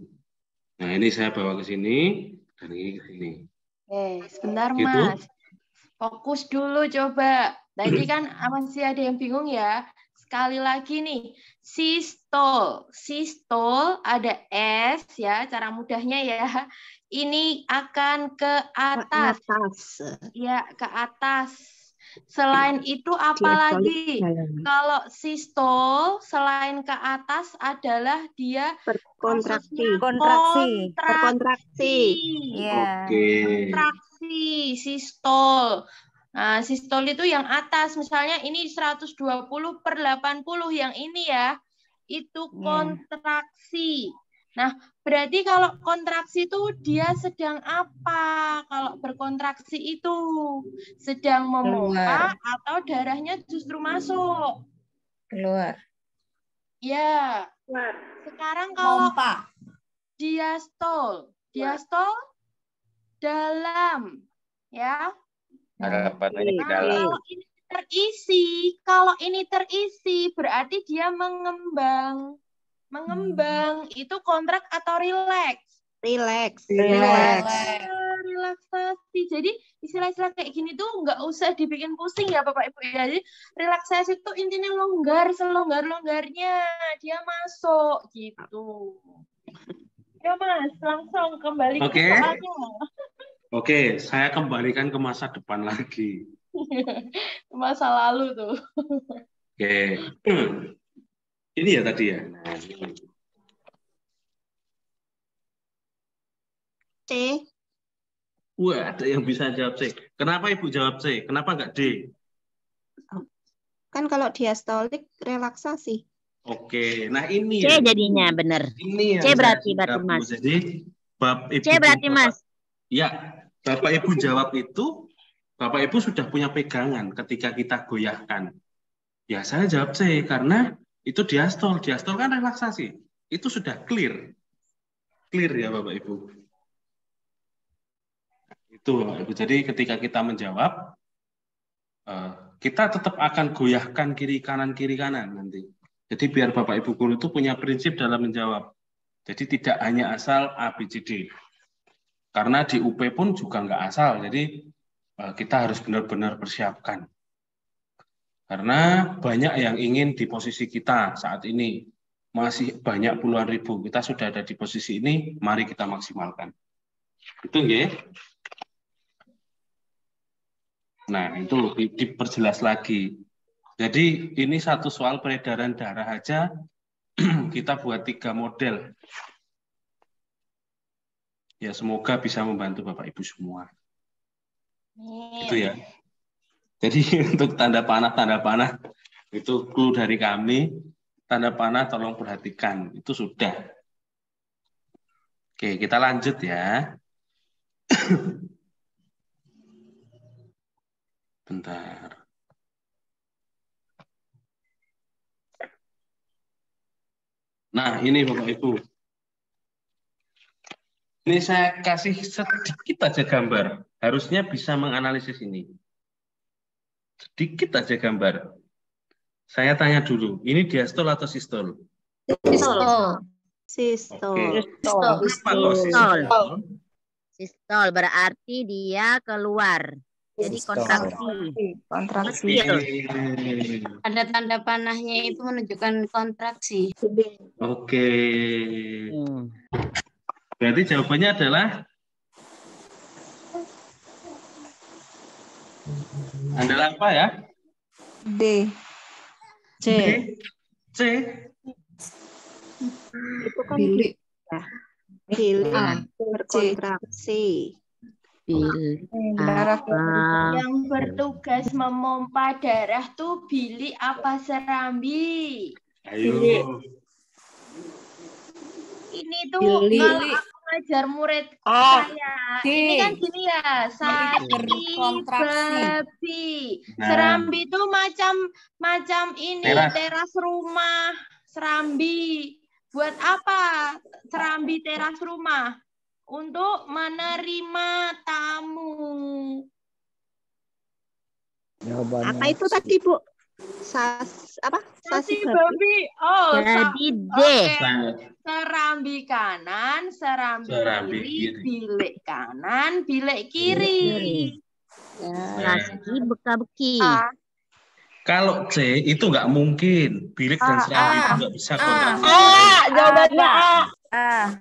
Nah, ini saya bawa ke sini dan ini ke sini. Sebentar Gitu. Mas. Fokus dulu coba. Tadi kan masih ada yang bingung ya. Sekali lagi nih, sistol. Sistol ada S ya, cara mudahnya ya. Ini akan ke atas. Ya, ke atas. Selain itu apa lagi? Kalau sistol selain ke atas adalah dia Kontraksi. kontraksi. Iya. Oke. Kontraksi sistol. Nah, sistol itu yang atas, misalnya ini 120/80 yang ini ya, itu kontraksi. Nah, berarti kalau kontraksi itu dia sedang apa? Kalau berkontraksi itu sedang memompa atau darahnya justru masuk? Keluar. Ya. Sekarang kalau Pompa. diastol, diastol dalam, ya. Kalau ini terisi, berarti dia mengembang. Mengembang itu kontrak atau rileks? Relaksasi. Jadi istilah-istilah kayak gini tuh nggak usah dibikin pusing ya Bapak Ibu ya. Jadi relaksasi itu intinya longgar, selonggar-longgarnya dia masuk gitu. Ya Mas, langsung kembali ke soalnya. Oke, saya kembalikan ke masa depan lagi. Masa lalu tuh. Oke. Ini ya tadi ya. Nah, ini. C. Wah, ada yang bisa jawab C. Kenapa Ibu jawab C? Kenapa nggak D? Kan kalau diastolik relaksasi. Oke, nah ini C ya. jadinya benar. Ini C yang berarti saya suka, Mas. Bu. Jadi Ibu, C berarti Mas. Ya, Bapak Ibu jawab itu, Bapak Ibu sudah punya pegangan ketika kita goyahkan. Ya, saya jawab C karena itu diastol. Diastol kan relaksasi. Itu sudah clear. Clear ya Bapak Ibu. Itu Bapak Ibu. Jadi ketika kita menjawab, kita tetap akan goyahkan kiri kanan nanti. Jadi biar Bapak Ibu guru itu punya prinsip dalam menjawab. Jadi tidak hanya asal A, B, C, D. Karena di UP pun juga nggak asal. Jadi kita harus benar-benar persiapkan. Karena banyak yang ingin di posisi kita saat ini. Masih banyak puluhan ribu. Kita sudah ada di posisi ini, mari kita maksimalkan. Itu nggih. Nah, itu diperjelas lagi. Jadi ini satu soal peredaran darah aja, kita buat 3 model. Ya, semoga bisa membantu Bapak Ibu semua. Itu ya. Jadi untuk tanda panah itu clue dari kami. Tanda panah tolong perhatikan, itu sudah. Oke, kita lanjut ya. Bentar. Nah, ini Bapak Ibu. Ini saya kasih sedikit aja gambar. Harusnya bisa menganalisis ini. Sedikit aja gambar. Saya tanya dulu, ini diastol atau sistol? Sistol. Sistol berarti dia keluar. Jadi kontraksi. Tanda-tanda panahnya itu menunjukkan kontraksi. Oke. Berarti jawabannya adalah apa ya? D. C. C. Itu kan bilik. Berkontraksi. Yang bertugas memompa darah tuh bilik apa serambi? Ayo. Ini tuh kalau aku ngajar murid saya, ini kan gini ya, babi. Serambi itu macam ini teras rumah, serambi. Buat apa serambi teras rumah? Untuk menerima tamu. Jawabannya. Apa itu tadi, Bu? Sasi babi. Oh, Jadi D. serambi kanan, serambi kiri, bilik kanan, bilik Kiri. kiri. Sasi beka-beki. Kalau C itu nggak mungkin. Bilik dan serambi itu nggak bisa kontraksi. Jawabannya A.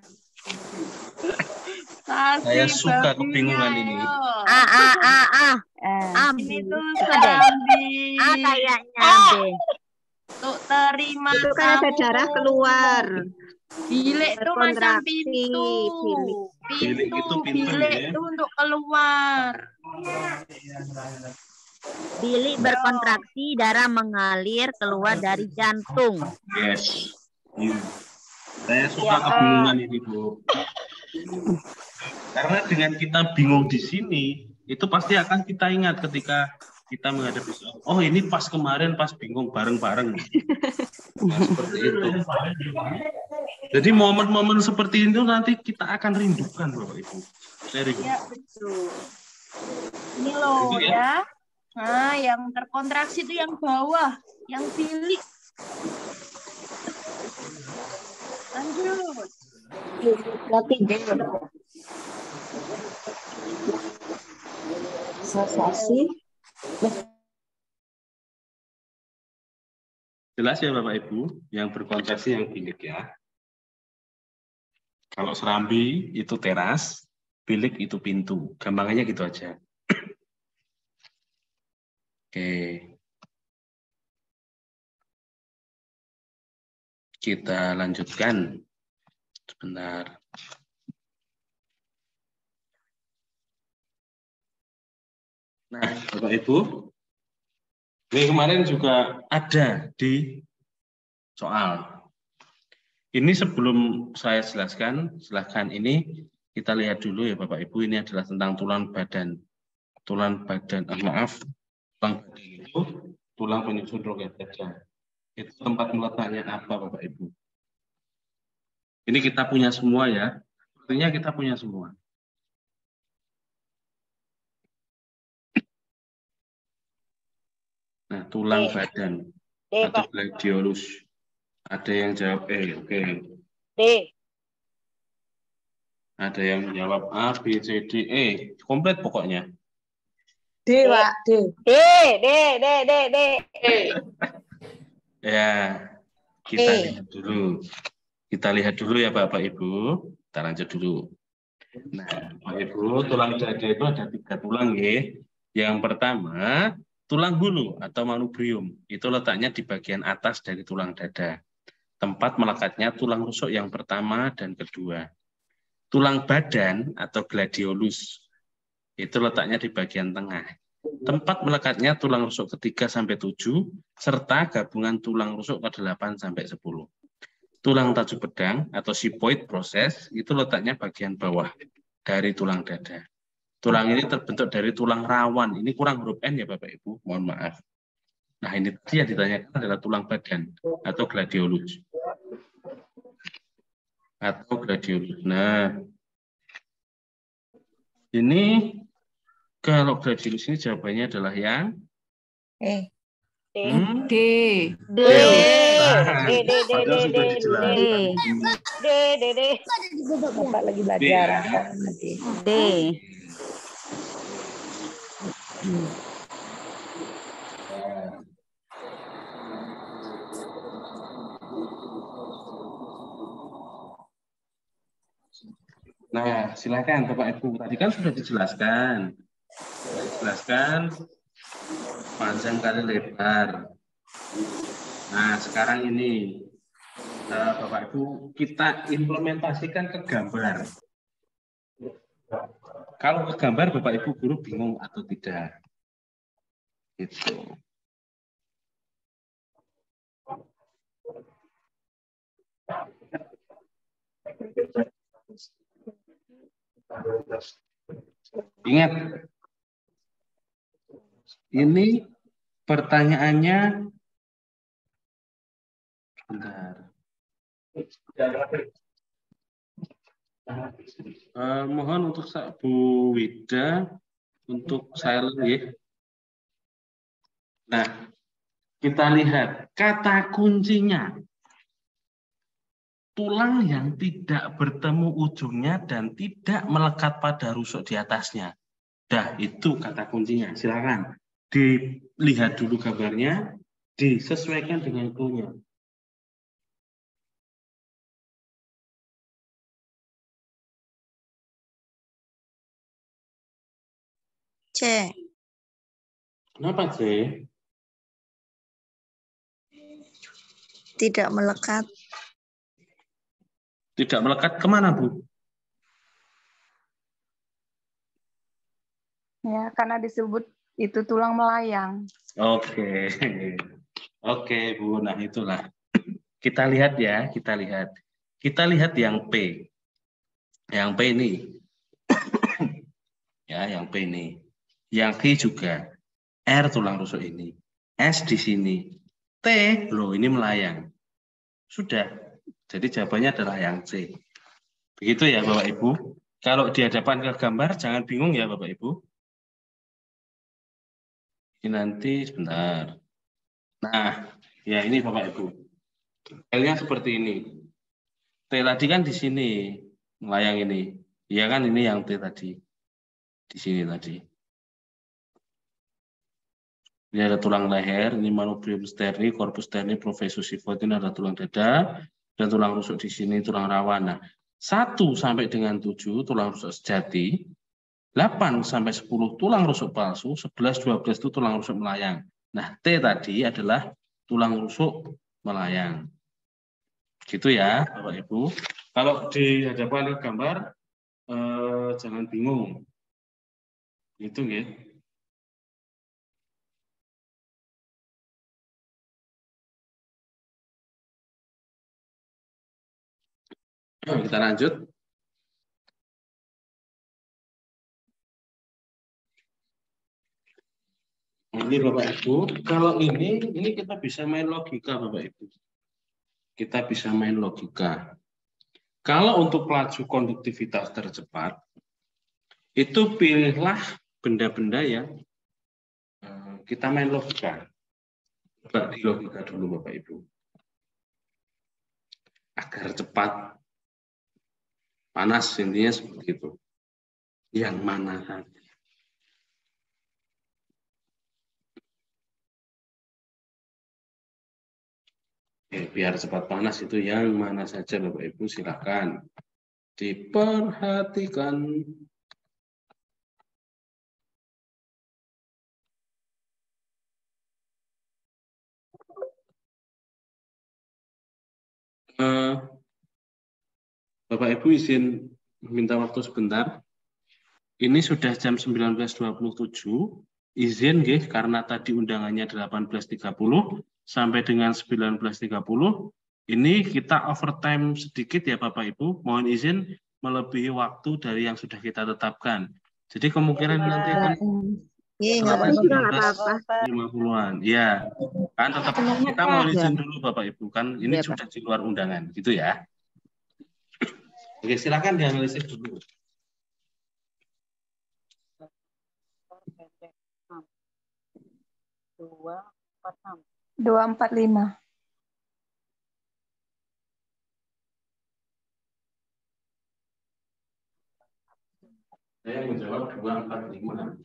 Saya suka kebingungan ini. Ini tuh serambi. Kayaknya B. Untuk terima Itu kan ada darah keluar. Bilik itu macam pintu. Bilik itu pintu, bilik ya. itu untuk keluar. Bilik berkontraksi, darah mengalir keluar dari jantung. Yes. Saya suka kebingungan ini, Bu. Karena dengan kita bingung di sini, itu pasti akan kita ingat ketika kita menghadapi soal. Oh, ini pas kemarin pas bingung bareng-bareng. Nah, seperti itu. Jadi momen-momen seperti itu nanti kita akan rindukan, Bapak Ibu. Serius. Ya, betul. Ini loh Itu ya. Nah, yang terkontraksi itu yang bawah, yang bilik. Lanjut. Sasi. Jelas ya Bapak Ibu, yang berkontraksi yang bilik ya. Kalau serambi itu teras, bilik itu pintu. Gampangannya gitu aja. Oke. Kita lanjutkan. Sebentar. Nah, Bapak Ibu, ini kemarin juga ada di soal. Ini sebelum saya jelaskan, silahkan ini kita lihat dulu ya Bapak Ibu, ini adalah tentang tulang badan. Tulang badan, tulang badan itu tulang penyusun rongga dada. Itu tempat meletaknya apa Bapak Ibu? Ini kita punya semua ya, artinya kita punya semua. Nah, tulang badan atau gladiolus. Ada yang jawab oke. D. Ada yang menjawab A, B, C, D, E. Komplit pokoknya. D, Pak. D. Ya, kita lihat dulu. Kita lihat dulu ya Bapak Ibu. Kita lanjut dulu. Nah, Bapak Ibu, tulang dada itu ada 3 tulang ya. Yang pertama, tulang hulu atau manubrium. Itu letaknya di bagian atas dari tulang dada. Tempat melekatnya tulang rusuk yang pertama dan kedua. Tulang badan atau gladiolus itu letaknya di bagian tengah. Tempat melekatnya tulang rusuk ketiga sampai 7 serta gabungan tulang rusuk ke-8 sampai 10. Tulang tajuk pedang atau sipoid proses itu letaknya bagian bawah dari tulang dada. Tulang ini terbentuk dari tulang rawan. Ini kurang huruf N ya Bapak Ibu, mohon maaf. Nah, ini tadi yang ditanyakan adalah tulang badan atau gladiolus. Nah, ini kalau gladiolus ini jawabannya adalah yang D. Padahal sudah dijelaskan. Bapak lagi belajar. D. Nah, silakan Bapak Ibu. Tadi kan sudah dijelaskan. Panjang kali lebar. Nah, sekarang ini Bapak Ibu kita implementasikan ke gambar. Kalau ke gambar Bapak Ibu guru bingung atau tidak? Gitu. Ingat, ini pertanyaannya bentar. Mohon untuk Bu Wida untuk silent ya. Nah, kita lihat kata kuncinya. Tulang yang tidak bertemu ujungnya dan tidak melekat pada rusuk di atasnya. Dah, itu kata kuncinya. Silakan dilihat dulu gambarnya, disesuaikan dengan clue-nya. C. Kenapa C? Tidak melekat. Tidak melekat kemana, Bu? Ya, karena disebut itu tulang melayang. Oke. Oke, Bu. Nah, itulah. Kita lihat ya, kita lihat. Kita lihat yang P. Yang P ini. Ya, yang P ini. Yang Q juga. R tulang rusuk ini. S di sini. T, loh ini melayang. Sudah. Jadi jawabannya adalah yang C. Begitu ya Bapak Ibu. Kalau di hadapan ke gambar jangan bingung ya Bapak Ibu. Ini nanti sebentar. Nah, ya ini Bapak Ibu. L-nya seperti ini. T tadi kan di sini melayang ini. Iya kan ini yang T tadi. Di sini tadi. Ini ada tulang leher, ini manubrium sterni, corpus sterni, professus sifot, ini ada tulang dada, dan tulang rusuk di sini, tulang rawan. Nah, 1 sampai dengan 7 tulang rusuk sejati, 8 sampai 10 tulang rusuk palsu, 11, 12 itu tulang rusuk melayang. Nah, T tadi adalah tulang rusuk melayang. Gitu ya, Bapak Ibu. Kalau di hadapan gambar, jangan bingung. Itu ya. Kita lanjut. Ini Bapak Ibu, kalau ini kita bisa main logika Bapak Ibu. Kita bisa main logika. Kalau untuk laju konduktivitas tercepat, itu pilihlah benda-benda yang kita main logika. Coba di logika dulu Bapak Ibu. Agar cepat panas intinya seperti itu. Yang mana saja. Biar cepat panas itu yang mana saja Bapak Ibu silakan diperhatikan. Bapak Ibu izin meminta waktu sebentar. Ini sudah jam 19.27. Izin nggih karena tadi undangannya 18.30 sampai dengan 19.30. Ini kita overtime sedikit ya Bapak Ibu. Mohon izin melebihi waktu dari yang sudah kita tetapkan. Jadi kemungkinan nanti akan 50-an. Ya, kan tetap kita mohon izin dulu Bapak Ibu kan ini sudah di luar undangan, gitu ya. Oke, silakan dianalisis dulu. Dua empat lima. Saya menjawab 245.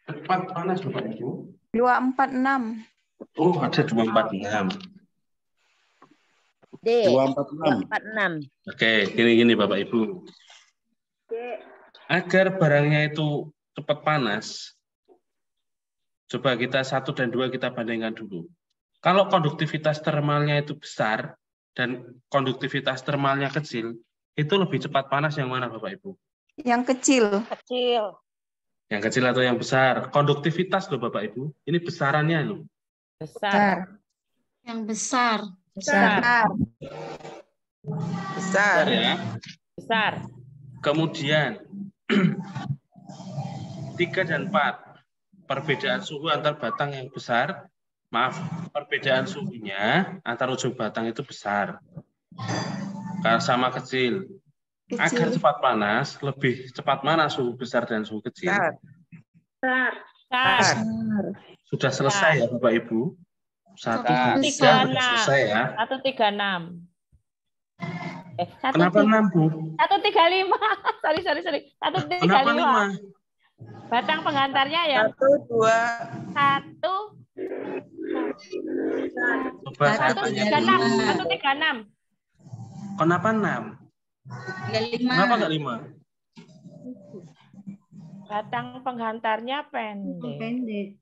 Cepat panas Bapak Ibu. 246. Oh, ada 246. D. 246. Oke, gini Bapak Ibu. Agar barangnya itu cepat panas, coba kita 1 dan 2 kita bandingkan dulu. Kalau konduktivitas termalnya itu besar dan konduktivitas termalnya kecil, itu lebih cepat panas yang mana Bapak Ibu? Yang kecil. Yang kecil atau yang besar? Konduktivitas loh Bapak Ibu. Ini besarannya loh. Besar. Yang besar. Besar. Besar ya. Besar. Kemudian 3 dan 4. Perbedaan suhu antar batang yang besar. Maaf, perbedaan suhunya antar ujung batang itu besar. Sama kecil. Agar cepat panas, lebih cepat mana suhu besar dan suhu kecil? Besar. Sudah selesai ya Bapak Ibu? 1, 2, 3 sudah selesai ya. 136. Kenapa 6 Bu? 135. Sorry. 135. Kenapa 5? Batang penghantarnya ya. 1, 2. 1. Coba saya tanya dulu. 136. Kenapa 6? Kenapa enggak 5? Batang penghantarnya pendek.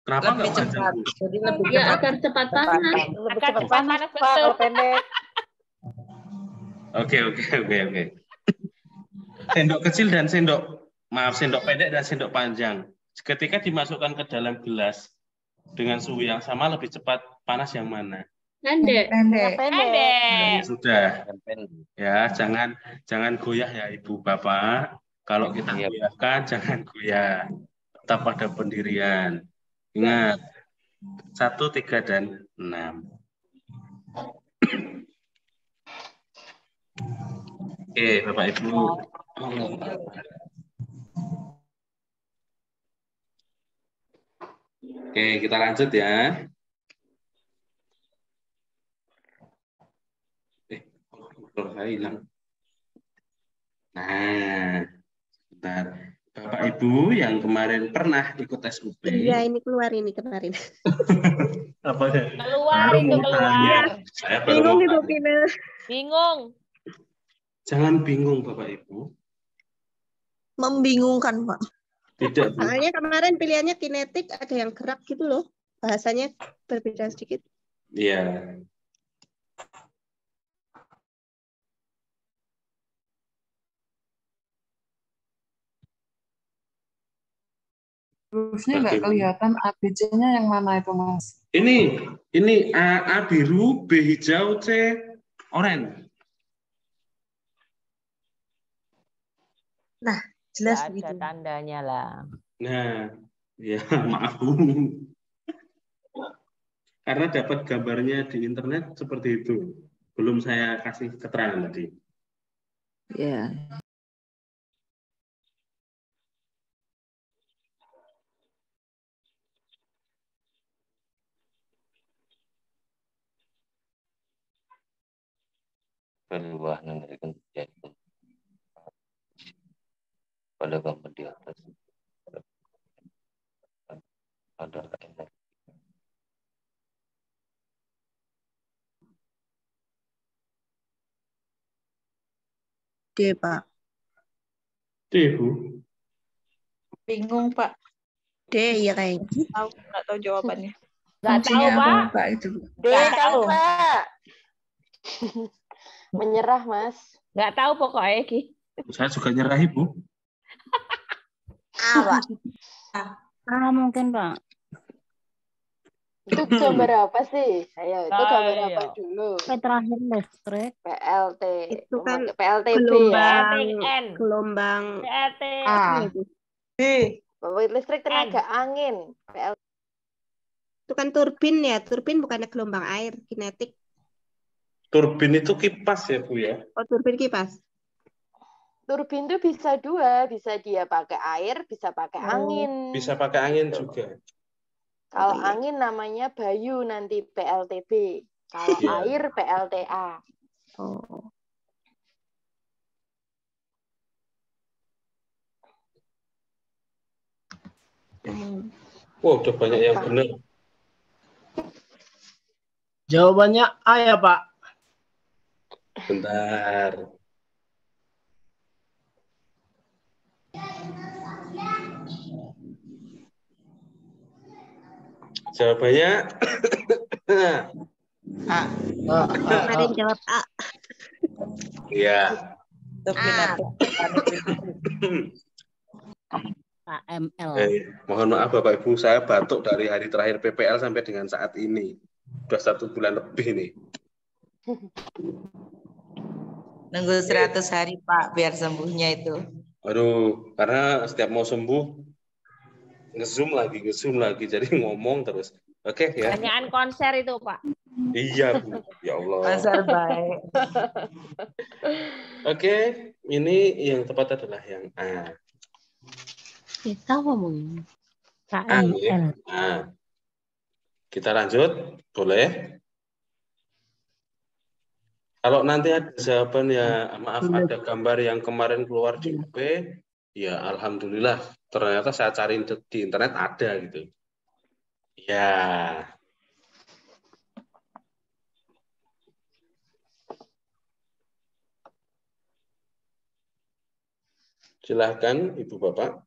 Kenapa enggak panjang? Jadi lebih cepat. Akan cepat panas. Akan cepat panas betul. Pendek. Oke. Sendok kecil dan sendok pendek dan sendok panjang. Ketika dimasukkan ke dalam gelas dengan suhu yang sama, lebih cepat panas yang mana? Pendek. Ya, sudah. Ya, jangan goyah ya Ibu Bapak. Kalau kita goyahkan jangan goyah. Tetap pada pendirian. Ingat 1, 3 dan 6. Oke, Bapak Ibu. Oke, kita lanjut ya. Saya hilang. Nah, bentar. Bapak Ibu yang kemarin pernah ikut tes UP. Iya, ini keluar ini kemarin. Apa ya? Keluar. Saya baru mau tanya. Bingung. Jangan bingung Bapak Ibu. Membingungkan, Pak. Tidak. Soalnya kemarin pilihannya kinetik, ada yang gerak gitu loh. Bahasanya berbeda sedikit. Iya. Terusnya nggak kelihatan ABC-nya yang mana itu, Mas? Ini A biru, B hijau, C oranye. Nah, jelas Ada begitu. tandanya lah. Nah, ya maaf Bu. Karena dapat gambarnya di internet seperti itu. Belum saya kasih keterangan tadi. Ya. Perubahan yang terjadi pada gambar di atas adalah energi. D, Pak. D, Bu. Bingung, Pak. D, ya kayaknya. Nggak tahu jawabannya. Nggak tahu, Pak. Itu. D kali, Pak. Menyerah, Mas. Nggak tahu pokoknya, Ki. Saya juga nyerah, Ibu. A, Pak. Mungkin, Pak. Itu gambar apa sih? Ayo, itu gambar apa dulu? Terakhir listrik. PLT. Itu kan PLTB ya. gelombang PLT. B. Pembangkit listrik tenaga angin. Itu kan turbin ya. Turbin bukannya gelombang air, kinetik. Turbin itu kipas ya, Bu ya? Oh, turbin kipas. Turbin itu bisa dua, bisa dia pakai air, bisa pakai angin. Bisa pakai angin juga. Kalau angin namanya Bayu nanti PLTB. Kalau air PLTA. Oh. Wow, udah banyak yang benar. Jawabannya A ya, Pak. Bentar. Jawabannya A. Ada yang jawab A. Iya. AML. Mohon maaf Bapak Ibu, saya batuk dari hari terakhir PPL sampai dengan saat ini. Sudah 1 bulan lebih nih. Nunggu 100 hari Pak, biar sembuhnya itu. Aduh, karena setiap mau sembuh, nge-zoom lagi, jadi ngomong terus. Oke ya. Pertanyaan konser itu Pak. Iya Bu, ya Allah. Konser baik. Oke, ini yang tepat adalah yang A. Kita ngomongin KML. Nah, kita lanjut, boleh? Kalau nanti ada jawaban ya, maaf ada gambar yang kemarin keluar di UP, ya alhamdulillah ternyata saya cari di internet ada gitu. Ya. Silahkan Ibu Bapak.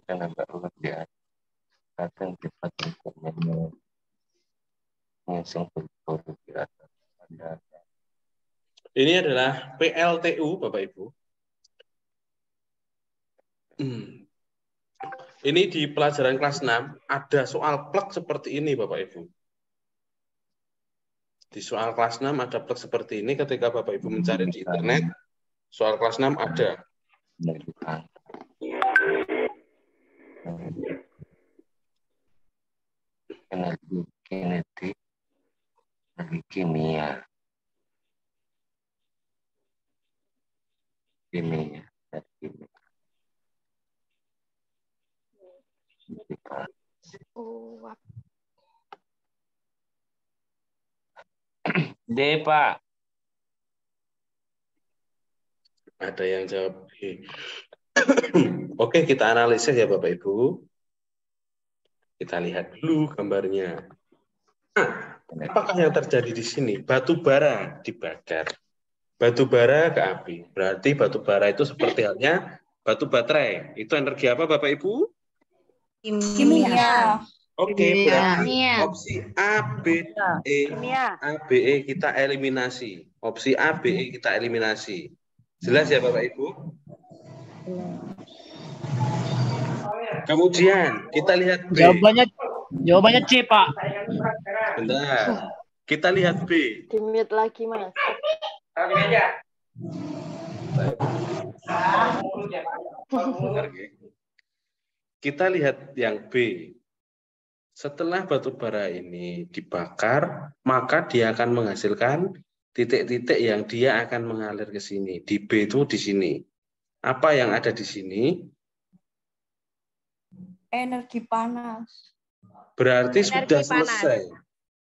Kan agak rumit ya. Kadang kita mengusung berburu di atas. Ini adalah PLTU Bapak Ibu. Ini di pelajaran kelas 6 ada soal plek seperti ini Bapak Ibu. Di soal kelas 6 ada plek seperti ini ketika Bapak Ibu mencari di internet. Soal kelas 6 ada. Energi kinetik, energi kimia. Kimia. D, Pak. Ada yang jawab B. Oke, kita analisis ya Bapak Ibu. Kita lihat dulu gambarnya. Apakah yang terjadi di sini? Batu bara dibakar. Batu bara ke api. Berarti batu bara itu seperti halnya batu baterai. Itu energi apa Bapak Ibu? Kimia. Oke, berarti opsi A, B, E, A, B, E kita eliminasi. Opsi A, B, E kita eliminasi. Jelas ya Bapak Ibu? Kemudian kita lihat B. Jawabannya C, Pak. Bentar. Kita lihat B. Di-mute lagi, Mas. Kita lihat yang B. Setelah batu bara ini dibakar, maka dia akan menghasilkan titik-titik yang dia akan mengalir ke sini. Di B itu di sini. Apa yang ada di sini? Energi panas. Berarti Energi sudah panas. selesai.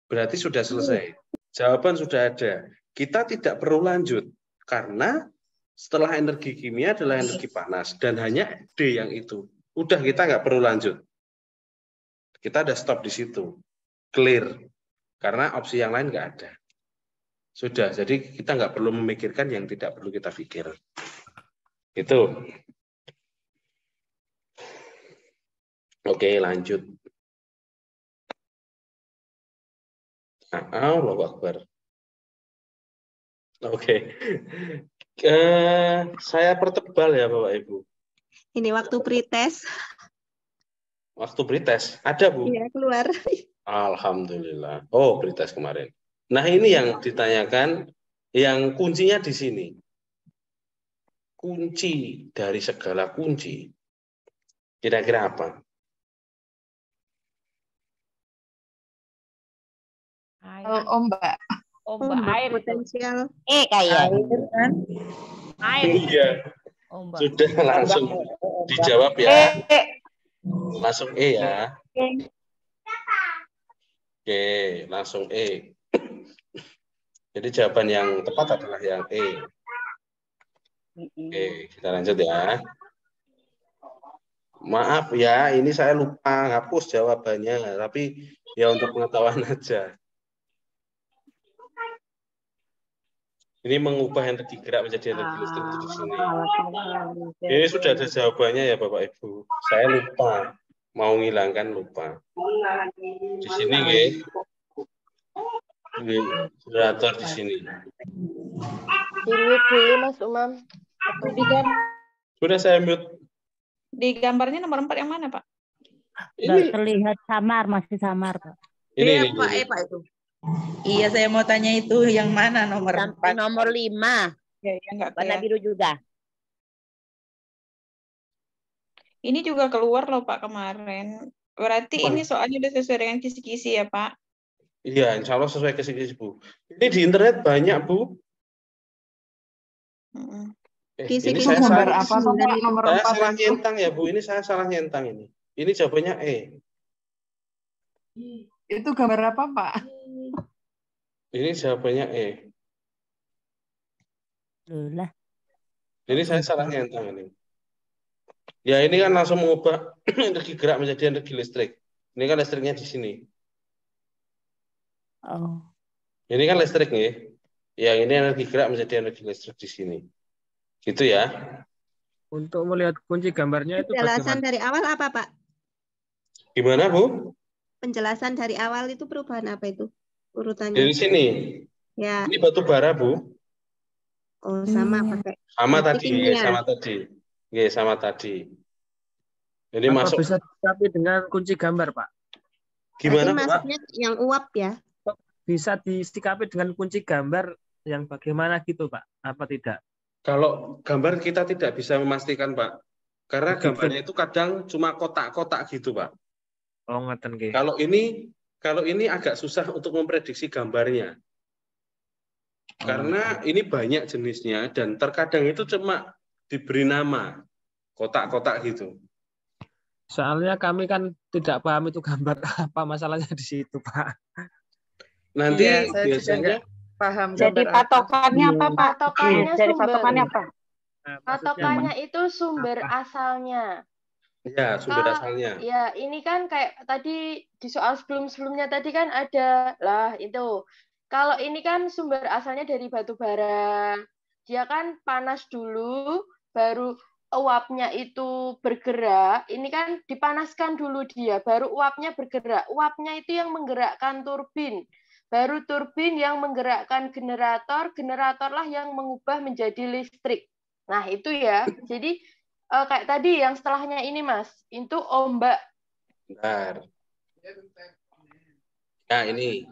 Berarti sudah selesai. Jawaban sudah ada. Kita tidak perlu lanjut. Karena setelah energi kimia adalah energi panas. Dan hanya D yang itu. Udah kita nggak perlu lanjut. Kita ada stop di situ. Clear. Karena opsi yang lain nggak ada. Sudah, jadi kita nggak perlu memikirkan yang tidak perlu kita pikir. Itu. Oke, lanjut. Allahu Akbar. Oke. Saya pertebal ya Bapak Ibu. Ini waktu pretest. Waktu pretest ada Bu? Iya, keluar. Alhamdulillah. Oh, pretest kemarin. Nah, ini yang ditanyakan, yang kuncinya di sini. Kunci dari segala kunci. Kira-kira apa? Ombak. Ombak air potensial. Kayak Air kan? air. Iya. Ombak. Sudah langsung dijawab ya. Langsung E ya. Oke, langsung E. Jadi jawaban yang tepat adalah yang E. Oke, kita lanjut ya. Maaf ya, ini saya lupa hapus jawabannya, tapi ya untuk pengetahuan aja. Ini mengubah energi gerak menjadi energi listrik di sini. Ini sudah ada jawabannya ya Bapak Ibu. Saya lupa, mau ngilangkan lupa. Di sini nggih. Generator di sini. Di-mute dulu Mas Umam. Sudah saya mute. Di gambarnya nomor 4 yang mana, Pak? Nggak terlihat samar, masih samar, Pak. Ini Pak, Pak itu. Iya, saya mau tanya itu yang mana nomor 4? Nomor 5. Ya, enggak Warna biru juga. Ini juga keluar loh Pak kemarin. Berarti ini soalnya udah sesuai dengan kisi-kisi ya Pak? Iya, insya Allah sesuai kisi-kisi Bu. Ini di internet banyak Bu. Ini Kisi-kisi saya Gambar salah, apa tuh, Pak? Nomor saya 4 salah itu. nyentang ya Bu. Ini saya salah nyentang ini. Ini jawabannya E. Itu gambar apa, Pak? Ini jawabannya E. Lah. Ini saya salah nyentang ini. Ya ini kan langsung mengubah energi gerak menjadi energi listrik. Ini kan listriknya di sini. Oh. Ini kan listrik nih. Ya ini energi gerak menjadi energi listrik di sini. Gitu ya. Untuk melihat kunci gambarnya itu Penjelasan bagaimana? dari awal apa, Pak? Gimana Bu? Penjelasan dari awal itu perubahan apa itu? Urutannya. Dari sini. Ya. Ini batu bara Bu. Oh, sama pakai. Sama Berarti tadi, tingginya. sama tadi. Sama tadi. Ini Apa masuk. bisa disikapi dengan kunci gambar, Pak? Gimana, Berarti Pak? maksudnya yang uap ya? Bisa disikapi dengan kunci gambar yang bagaimana gitu, Pak? Apa tidak? Kalau gambar kita tidak bisa memastikan, Pak. Karena Gitu. gambarnya itu kadang cuma kotak-kotak gitu, Pak. Oh, ngeten nggih. Kalau ini agak susah untuk memprediksi gambarnya. Karena ini banyak jenisnya dan terkadang itu cuma diberi nama kotak-kotak gitu. Soalnya kami kan tidak paham itu gambar apa masalahnya di situ, Pak. Nanti Iya, saya juga biasanya nggak paham Jadi gambar apa. patokannya apa, Pak? Patokannya Dari sumber. patokannya apa? Patokannya itu sumber asalnya. ya sumber asalnya. Ya, ini kan kayak tadi di soal sebelum-sebelumnya tadi kan ada lah itu. Kalau ini kan sumber asalnya dari batu bara. Dia kan panas dulu, baru uapnya itu bergerak. Ini kan dipanaskan dulu dia, baru uapnya bergerak. Uapnya itu yang menggerakkan turbin. Baru turbin yang menggerakkan generator, generatorlah yang mengubah menjadi listrik. Nah, itu ya. Jadi kayak tadi yang setelahnya ini, Mas. Itu ombak. Bentar. Nah, ini.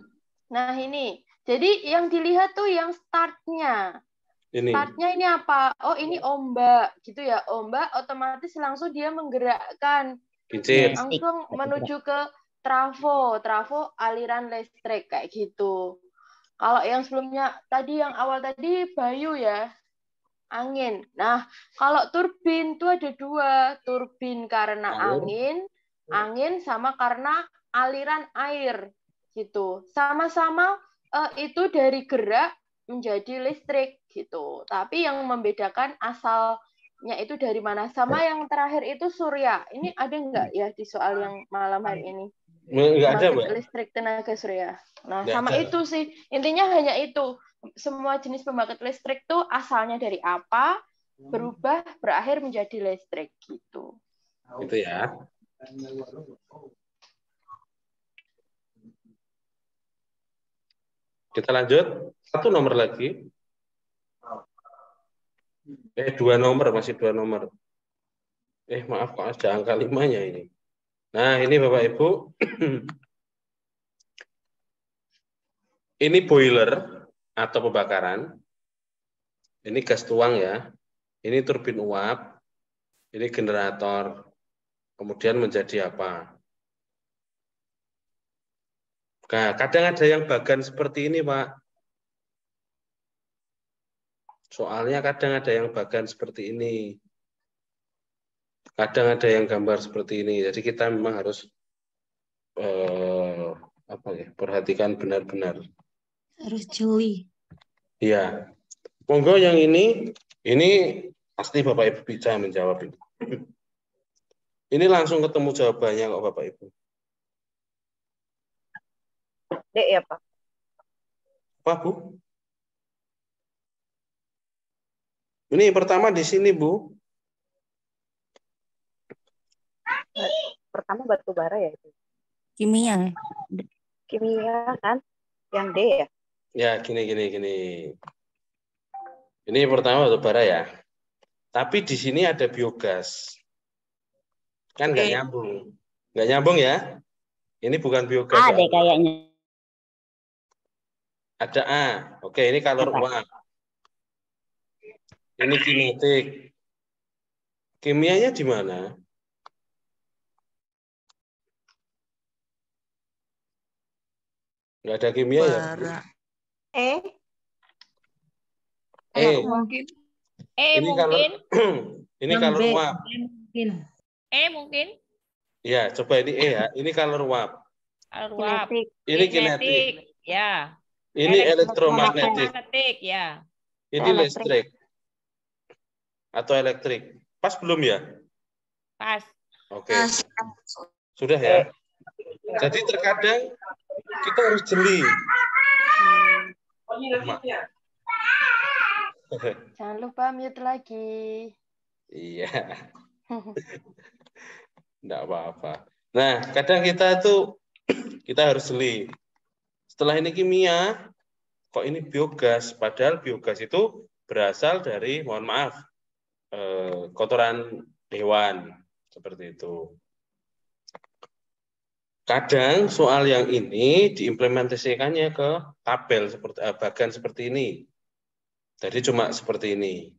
Nah, ini. Jadi yang dilihat tuh yang startnya. Ini. Startnya ini apa? Oh, ini ombak. Gitu ya. Ombak otomatis langsung dia menggerakkan. Kincir. Langsung menuju ke trafo. Trafo aliran listrik. Kayak gitu. Kalau yang sebelumnya, tadi yang awal tadi Bayu ya. Angin. Nah, kalau turbin itu ada dua. Turbin karena angin sama karena aliran air. Gitu. Sama-sama itu dari gerak menjadi listrik gitu. Tapi yang membedakan asalnya itu dari mana. Sama yang terakhir itu surya. Ini ada nggak ya di soal yang malam hari ini? Nggak ada, Mbak. Listrik tenaga surya. Nah, Nggak sama ada. itu sih. Intinya hanya itu. Semua jenis pembangkit listrik tuh asalnya dari apa, berubah, berakhir menjadi listrik gitu. Itu ya. Kita lanjut. Satu nomor lagi. Dua nomor, masih dua nomor. Maaf, kok ada angka 5-nya ini. Nah, ini Bapak Ibu. Ini boiler atau pembakaran. Ini gas tuang ya. Ini turbin uap. Ini generator. Kemudian menjadi apa? Nah, kadang ada yang bagan seperti ini, Pak. Soalnya kadang ada yang bagan seperti ini. Kadang ada yang gambar seperti ini. Jadi kita memang harus perhatikan benar-benar. Harus jeli. Iya. Monggo yang ini pasti Bapak Ibu bisa menjawab ini. Ini langsung ketemu jawabannya kok Bapak Ibu. D ya, Pak. Apa, Bu? Ini pertama di sini, Bu. Pertama batu bara ya itu. Kimia. Kimia kan? Yang D ya? Ya, gini. Ini pertama batu bara ya. Tapi di sini ada biogas. Kan nggak nyambung. Nggak nyambung ya? Ini bukan biogas. Ada kayaknya. Ada A. Oke, ini kalor uap. Ini kinetik. Kimianya di mana? Nggak ada kimia ya? E. Mungkin. Ini kalau mungkin. ini kalau uap. Mungkin. Mungkin. Ya, coba ini ya. Ini kalau uap. Kalau uap. Ini kinetik. Ya. Ini elektromagnetik. Ya. Ini listrik. Atau elektrik. Pas belum ya? Pas. Oke. Sudah ya. Jadi terkadang kita harus jeli. Jangan lupa mute lagi. Iya. Enggak apa-apa. Nah, kadang kita harus jeli. Setelah ini kimia, kok ini biogas? Padahal biogas itu berasal dari, mohon maaf, kotoran hewan. Seperti itu. Kadang soal yang ini diimplementasikannya ke tabel seperti bagan seperti ini. Jadi cuma seperti ini.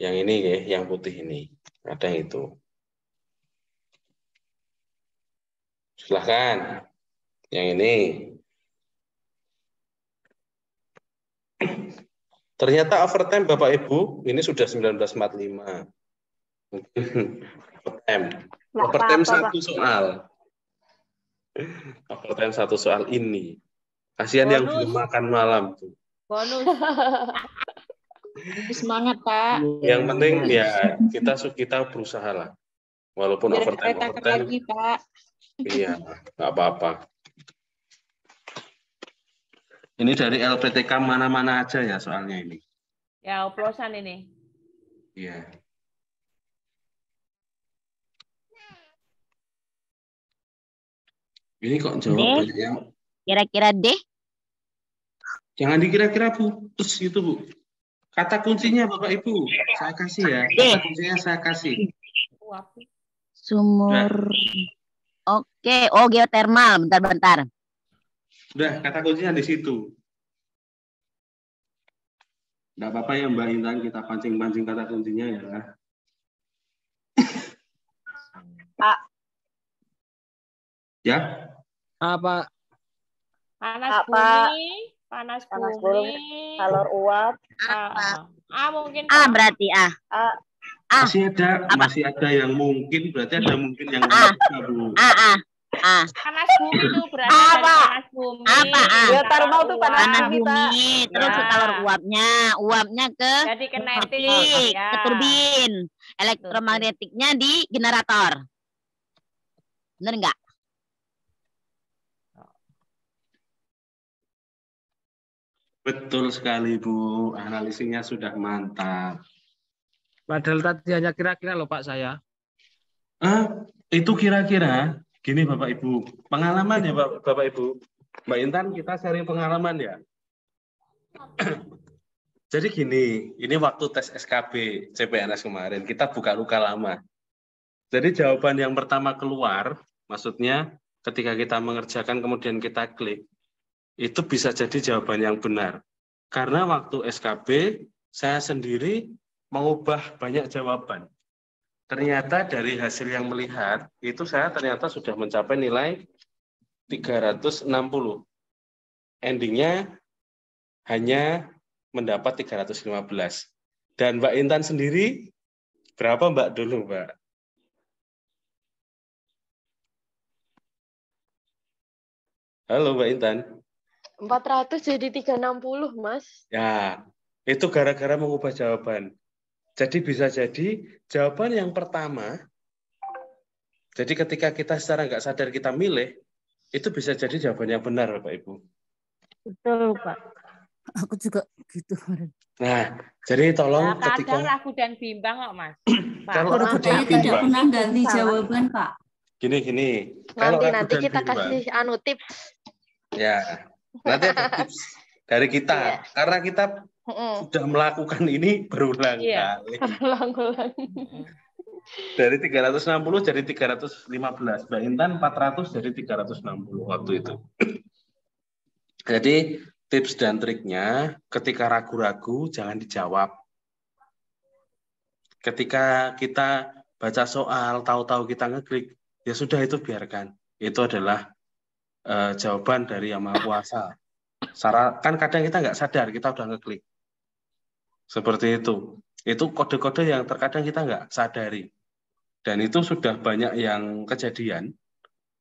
Yang ini ya, yang putih ini. Kadang itu. Silahkan. Yang ini. Ternyata overtime Bapak Ibu, ini sudah 1945. Overtime satu soal. Overtime satu soal ini. Kasihan yang belum makan malam tuh. Bonus. Semangat, Pak. Yang penting ya kita berusaha lah. Walaupun overtime lagi, Pak. Iya, nggak apa-apa. Ini dari LPTK mana-mana aja ya soalnya ini. Ya, oplosan ini. Iya. Ini kok jawab banyak yang kira-kira D? Jangan dikira-kira Bu, terus gitu Bu. Kata kuncinya Bapak Ibu, saya kasih ya. Kata kuncinya saya kasih. Sumur. Oke, oh geotermal. Bentar-bentar. Udah, kata kuncinya di situ. Enggak apa-apa ya Mbak Intan, kita pancing-pancing kata kuncinya ya. Ya? Panas bumi, panas bumi, kalor uap. Mungkin berarti A. Masih ada yang mungkin, berarti ada mungkin yang Bu. Panas bumi itu berarti panas bumi. Geotermal tuh panas bumi, terus ke kalor uapnya ke jadi kinetik, ke turbin, elektromagnetiknya di generator. Bener nggak? Betul sekali Bu, analisisnya sudah mantap. Padahal tadi hanya kira-kira loh Pak saya. Itu kira-kira, gini Bapak Ibu, pengalaman ya Bapak Ibu. Mbak Intan, kita sharing pengalaman ya. Jadi gini, ini waktu tes SKB CPNS kemarin, kita buka luka lama. Jadi jawaban yang pertama keluar, maksudnya ketika kita mengerjakan kemudian kita klik, itu bisa jadi jawaban yang benar. Karena waktu SKB, saya sendiri mengubah banyak jawaban. Ternyata dari hasil yang melihat, itu saya ternyata sudah mencapai nilai 360. Endingnya hanya mendapat 315. Dan Mbak Intan sendiri, berapa Mbak dulu Mbak? Halo Mbak Intan. 400 jadi 360, Mas. Ya, itu gara-gara mengubah jawaban. Jadi bisa jadi jawaban yang pertama, jadi ketika kita secara nggak sadar kita milih, itu bisa jadi jawaban yang benar, Bapak Ibu. Betul, Pak. Aku juga gitu. Nah, jadi tolong kadang ragu dan bimbang kok, Mas. Kalau ragu dan tidak bimbang, pernah ganti jawaban, Pak. Gini. Nanti kita kasih tips. Ya, nanti ada tips dari kita. Karena kita sudah melakukan ini berulang kali. Berulang-ulang. Dari 360 jadi 315. Mbak Intan 400 jadi 360 waktu itu. Jadi tips dan triknya ketika ragu-ragu jangan dijawab. Ketika kita baca soal, tahu-tahu kita ngeklik, ya sudah itu biarkan. Itu adalah jawaban dari Yang Maha Kuasa. Kan kadang kita nggak sadar, kita udah ngeklik. Seperti itu. Itu kode-kode yang terkadang kita nggak sadari. Dan itu sudah banyak yang kejadian.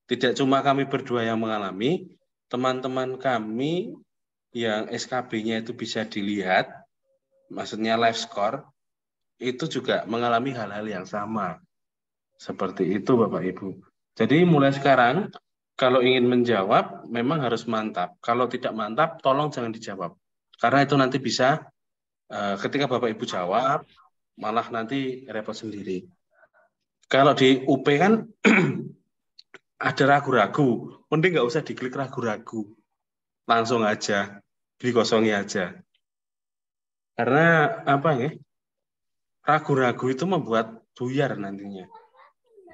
Tidak cuma kami berdua yang mengalami, teman-teman kami yang SKB-nya itu bisa dilihat, maksudnya live score, itu juga mengalami hal-hal yang sama. Seperti itu Bapak Ibu. Jadi mulai sekarang, kalau ingin menjawab, memang harus mantap. Kalau tidak mantap, tolong jangan dijawab. Karena itu nanti bisa, ketika Bapak Ibu jawab, malah nanti repot sendiri. Kalau di UP kan, ada ragu-ragu, mending nggak usah diklik ragu-ragu. Langsung aja, dikosongi aja. Karena apa ya? Ragu-ragu itu membuat buyar nantinya.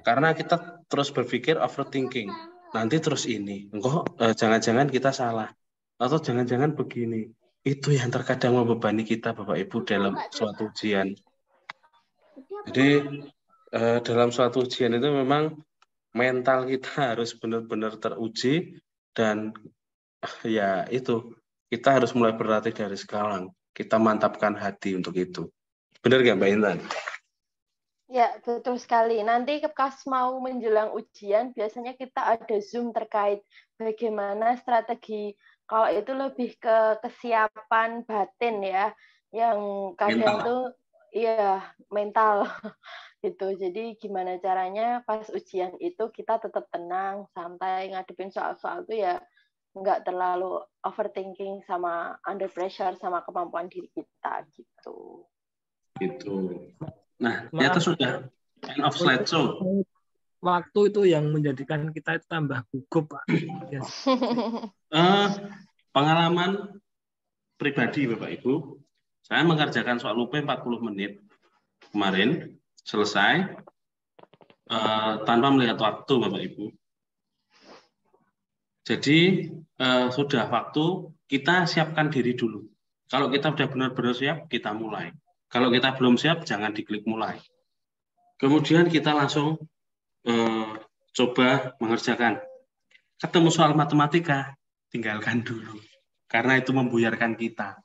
Karena kita terus berpikir overthinking. Nanti terus ini, jangan-jangan kita salah. Atau jangan-jangan begini. Itu yang terkadang membebani kita Bapak Ibu dalam suatu ujian. Jadi dalam suatu ujian itu memang mental kita harus benar-benar teruji dan ya itu kita harus mulai berlatih dari sekarang. Kita mantapkan hati untuk itu. Benar nggak Mbak Intan? Ya, betul sekali. Nanti pas mau menjelang ujian, biasanya kita ada Zoom terkait bagaimana strategi, kalau itu lebih ke kesiapan batin ya, yang kadang tuh ya mental gitu. Jadi gimana caranya pas ujian itu kita tetap tenang, santai, ngadepin soal-soal itu ya nggak terlalu overthinking sama under pressure sama kemampuan diri kita gitu. Gitu. Nah, ternyata sudah end of slideshow. Waktu itu yang menjadikan kita itu tambah gugup, Pak. Yes. Pengalaman pribadi Bapak Ibu, saya mengerjakan soal UP 40 menit kemarin, selesai, tanpa melihat waktu Bapak Ibu. Jadi, sudah waktu, kita siapkan diri dulu. Kalau kita sudah benar-benar siap, kita mulai. Kalau kita belum siap, jangan diklik mulai. Kemudian kita langsung coba mengerjakan. Ketemu soal matematika, tinggalkan dulu. Karena itu membuyarkan kita.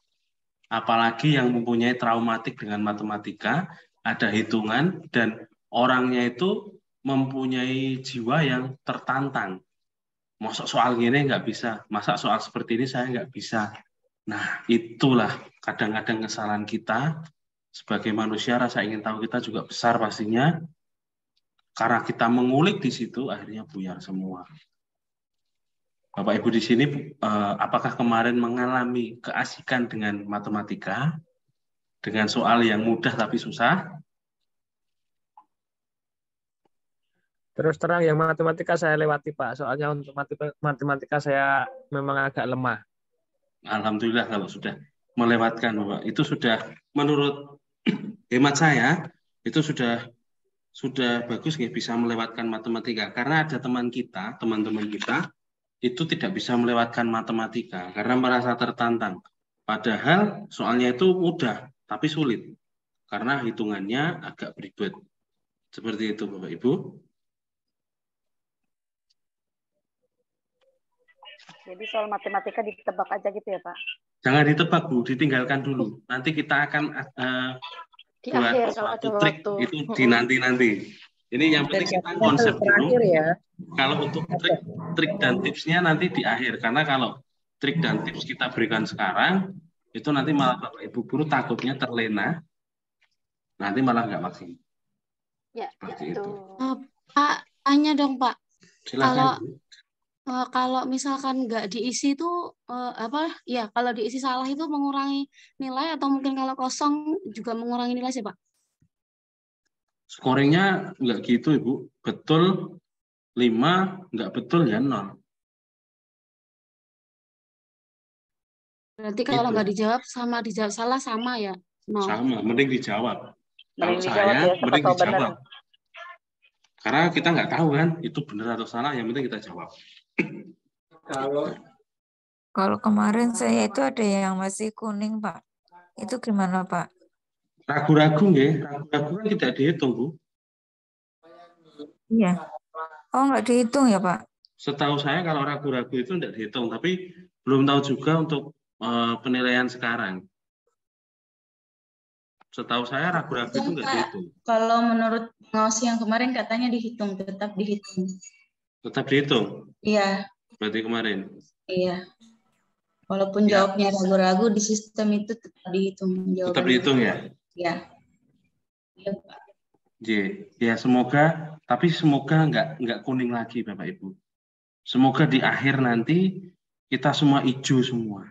Apalagi yang mempunyai traumatik dengan matematika, ada hitungan, dan orangnya itu mempunyai jiwa yang tertantang. Masa soal gini nggak bisa, masa soal seperti ini saya nggak bisa. Nah, itulah kadang-kadang kesalahan kita. Sebagai manusia, rasa ingin tahu kita juga besar pastinya. Karena kita mengulik di situ, akhirnya buyar semua. Bapak Ibu di sini, apakah kemarin mengalami keasikan dengan matematika? Dengan soal yang mudah tapi susah? Terus terang yang matematika saya lewati, Pak. Soalnya untuk matematika saya memang agak lemah. Alhamdulillah kalau sudah melewatkan, Bapak. Itu sudah menurut hemat saya, itu sudah bagus ya, bisa melewatkan matematika. Karena ada teman-teman kita, itu tidak bisa melewatkan matematika karena merasa tertantang. Padahal soalnya itu mudah, tapi sulit. Karena hitungannya agak ribet. Seperti itu, Bapak Ibu. Jadi soal matematika ditebak aja gitu ya, Pak? Jangan ditebak, Bu. Ditinggalkan dulu. Nanti kita akan buat suatu trik itu di nanti-nanti. Ini yang penting kita konsep dulu. Ya. Kalau untuk trik dan tipsnya nanti di akhir. Karena kalau trik dan tips kita berikan sekarang, itu nanti malah Bapak Ibu guru takutnya terlena. Nanti malah nggak maksimal. Ya, seperti itu. Pak, tanya dong Pak. Silakan. Kalau misalkan nggak diisi itu kalau diisi salah itu mengurangi nilai atau mungkin kalau kosong juga mengurangi nilai sih Pak? Scoringnya nggak gitu Ibu, betul 5, nggak betul ya 0. Berarti kalau nggak dijawab sama dijawab salah sama ya 0. Sama, mending dijawab. Kalau saya mending dijawab. Karena kita nggak tahu kan itu benar atau salah, yang penting kita jawab. Kalau kemarin saya itu ada yang masih kuning, Pak. Itu gimana, Pak? Ragu-ragu ya, ragu-ragu kan tidak dihitung, Bu. Iya. Oh, nggak dihitung ya, Pak? Setahu saya kalau ragu-ragu itu tidak dihitung, tapi belum tahu juga untuk penilaian sekarang. Setahu saya ragu-ragu itu nggak dihitung. Kalau menurut pengawas yang kemarin katanya dihitung, tetap dihitung. Tetap dihitung? Iya. Berarti kemarin? Iya. Walaupun jawabnya ragu-ragu, di sistem itu tetap dihitung. Tetap dihitung ya? Iya. Iya, Pak. Ya, semoga, tapi semoga nggak kuning lagi Bapak Ibu. Semoga di akhir nanti kita semua hijau semua.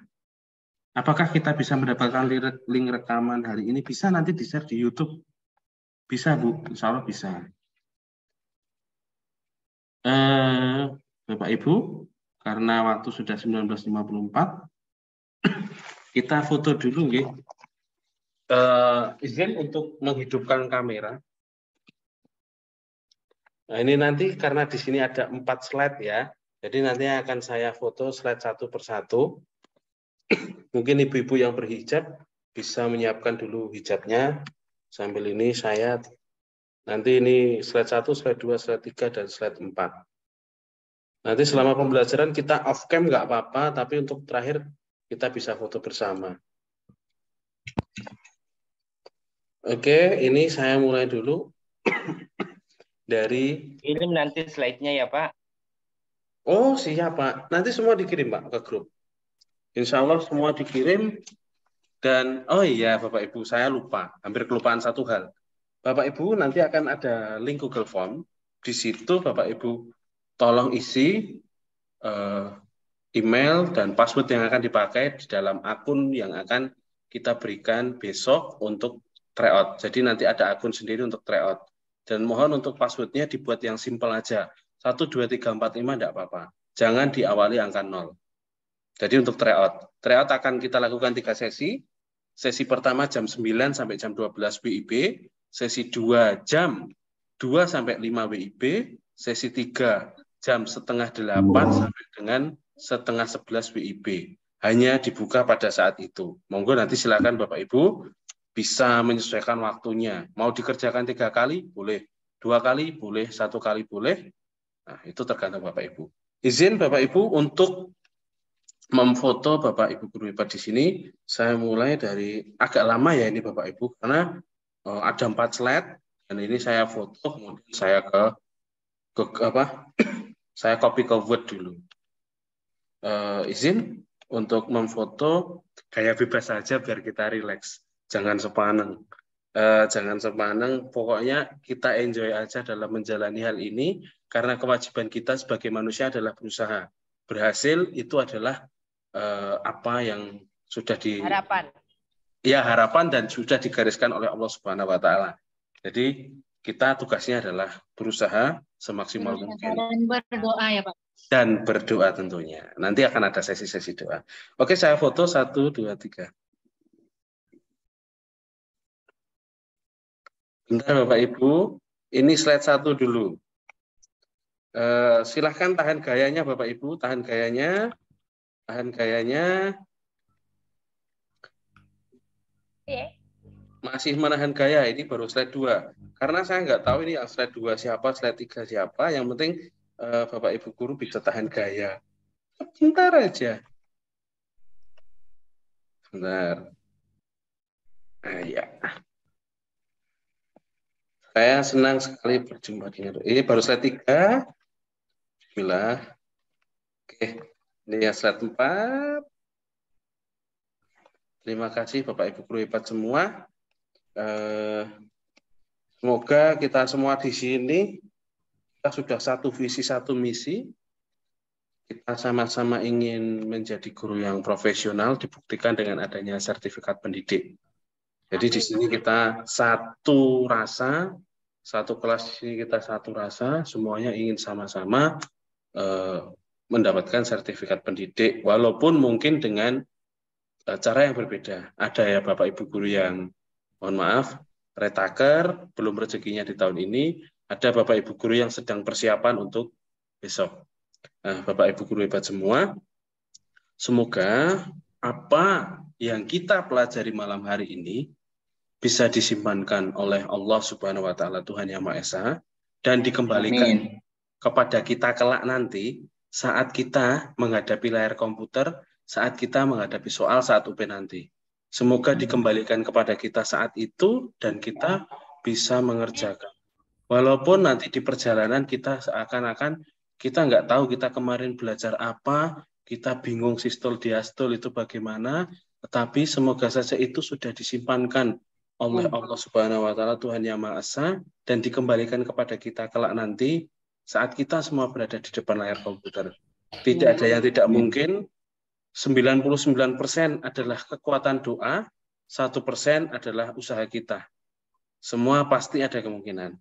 Apakah kita bisa mendapatkan link rekaman hari ini? Bisa nanti di-share di YouTube? Bisa, Bu. Insya Allah bisa. Bapak Ibu, karena waktu sudah 19.54, kita foto dulu, nggih. Izin untuk menghidupkan kamera. Nah, ini nanti karena di sini ada 4 slide ya. Jadi nanti akan saya foto slide satu persatu. Mungkin ibu-ibu yang berhijab bisa menyiapkan dulu hijabnya. Sambil ini saya nanti ini slide 1, slide 2, slide 3, dan slide 4. Nanti selama pembelajaran kita off cam nggak apa-apa, tapi untuk terakhir kita bisa foto bersama. Oke, ini saya mulai dulu dari kirim nanti slide-nya ya Pak. Oh siap Pak, nanti semua dikirim Pak ke grup. Insya Allah semua dikirim. Dan oh iya Bapak Ibu, saya lupa, hampir kelupaan satu hal. Bapak Ibu nanti akan ada link Google Form. Di situ Bapak Ibu tolong isi email dan password yang akan dipakai di dalam akun yang akan kita berikan besok untuk tryout. Jadi nanti ada akun sendiri untuk tryout. Dan mohon untuk passwordnya dibuat yang simple aja. 1, 2, 3, 4, 5 enggak apa-apa. Jangan diawali angka 0. Jadi untuk tryout. Tryout akan kita lakukan 3 sesi. Sesi pertama jam 9 sampai jam 12 WIB. Sesi 2 jam 2 sampai 5 WIB. Sesi 3 jam setengah 8 sampai dengan setengah 11 WIB. Hanya dibuka pada saat itu. Monggo nanti silakan Bapak Ibu bisa menyesuaikan waktunya. Mau dikerjakan 3 kali? Boleh. 2 kali? Boleh. 1 kali? Boleh. Nah, itu tergantung Bapak Ibu. Izin Bapak Ibu untuk memfoto Bapak Ibu guru IPA di sini. Saya mulai dari agak lama ya ini Bapak Ibu, karena ada 4 slide dan ini saya foto kemudian saya saya copy ke Word dulu. Izin untuk memfoto gaya bebas saja biar kita rileks. Jangan sepaneng. Jangan sepaneng. Pokoknya kita enjoy aja dalam menjalani hal ini karena kewajiban kita sebagai manusia adalah berusaha. Berhasil itu adalah apa yang sudah harapan. Ya, harapan dan sudah digariskan oleh Allah Subhanahu wa taala. Jadi kita tugasnya adalah berusaha semaksimal mungkin. Dan berdoa ya Pak. Dan berdoa tentunya. Nanti akan ada sesi-sesi doa. Oke, saya foto 1, 2, 3. Bentar Bapak Ibu, ini slide 1 dulu. Silahkan tahan gayanya Bapak Ibu, tahan gayanya. Tahan gayanya. Masih menahan gaya, ini baru slide 2. Karena saya nggak tahu ini yang slide 2 siapa, slide 3 siapa. Yang penting Bapak Ibu guru bisa tahan gaya. Sebentar aja. Sebentar. Ya. Saya senang sekali berjumpa dengan ini baru slide 3. Bismillah. Oke, ini ya slide 4. Terima kasih Bapak Ibu guru hebat semua. Semoga kita semua di sini kita sudah satu visi satu misi. Kita sama-sama ingin menjadi guru yang profesional, dibuktikan dengan adanya sertifikat pendidik. Jadi di sini kita satu rasa, satu kelas ini kita satu rasa, semuanya ingin sama-sama mendapatkan sertifikat pendidik, walaupun mungkin dengan cara yang berbeda. Ada ya Bapak Ibu guru yang, mohon maaf, retaker, belum rezekinya di tahun ini. Ada Bapak Ibu guru yang sedang persiapan untuk besok. Nah, Bapak Ibu guru hebat semua, semoga apa yang kita pelajari malam hari ini bisa disimpankan oleh Allah Subhanahu wa taala Tuhan Yang Maha Esa dan dikembalikan kepada kita kelak nanti saat kita menghadapi layar komputer, saat kita menghadapi soal saat UP nanti. Semoga dikembalikan kepada kita saat itu dan kita bisa mengerjakan. Walaupun nanti di perjalanan kita seakan-akan kita nggak tahu kita kemarin belajar apa, kita bingung sistol diastol itu bagaimana, tetapi semoga saja itu sudah disimpankan oleh Allah Subhanahu wa taala, Tuhan Yang Maha Esa, dan dikembalikan kepada kita kelak nanti saat kita semua berada di depan layar komputer. Tidak ada yang tidak mungkin. 99% adalah kekuatan doa, 1% adalah usaha kita. Semua pasti ada kemungkinan.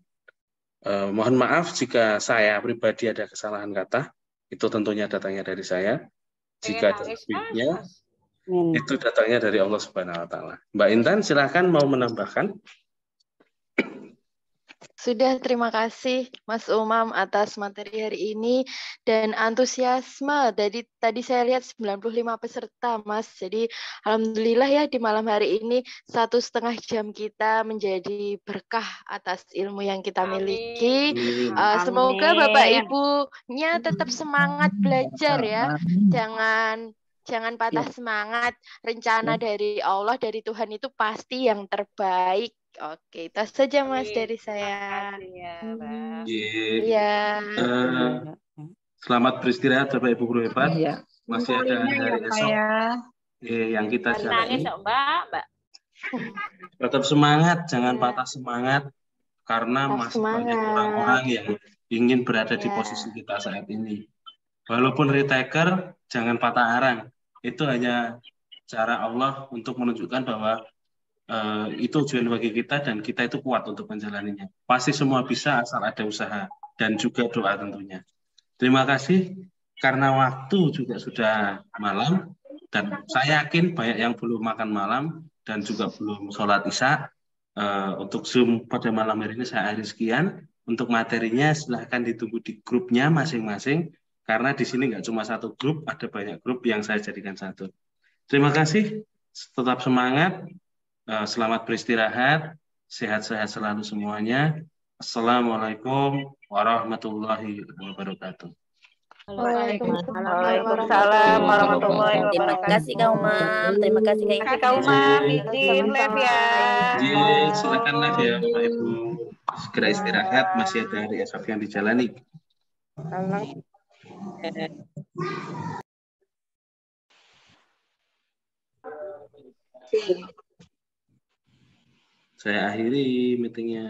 Mohon maaf jika saya pribadi ada kesalahan kata, itu tentunya datangnya dari saya. Jika ada lebihnya, itu datangnya dari Allah Subhanahu wa taala. Mbak Intan, silakan mau menambahkan. Sudah, terima kasih Mas Umam atas materi hari ini dan antusiasme. Tadi saya lihat 95 peserta, Mas. Jadi alhamdulillah ya di malam hari ini 1,5 jam kita menjadi berkah atas ilmu yang kita miliki. Semoga Bapak Ibunya tetap semangat belajar ya. Jangan patah semangat. Rencana dari Allah, dari Tuhan itu pasti yang terbaik. Oke, itu saja Mas dari saya. Iya. Selamat beristirahat Bapak Ibu guru hebat. Masih ada hari esok yang kita jalani. Mbak. Tetap semangat, jangan patah semangat karena masih banyak orang-orang yang ingin berada di posisi kita saat ini. Walaupun retaker, jangan patah arang. Itu hanya cara Allah untuk menunjukkan bahwa itu tujuan bagi kita dan kita itu kuat untuk menjalaninya. Pasti semua bisa asal ada usaha dan juga doa tentunya. Terima kasih karena waktu juga sudah malam dan saya yakin banyak yang belum makan malam dan juga belum sholat isya. Untuk Zoom pada malam hari ini saya akhiri sekian. Untuk materinya silahkan ditunggu di grupnya masing-masing karena di sini nggak cuma satu grup, ada banyak grup yang saya jadikan satu. Terima kasih, tetap semangat. Selamat beristirahat, sehat-sehat selalu semuanya. Assalamualaikum warahmatullahi wabarakatuh. Waalaikumsalam warahmatullahi wabarakatuh. Terima kasih Kak Umam. Terima kasih Kak Umam. Izin live ya. Silakan live ya Bapak Ibu. Segera istirahat, masih ada hari esok yang dijalani. Saya akhiri meetingnya.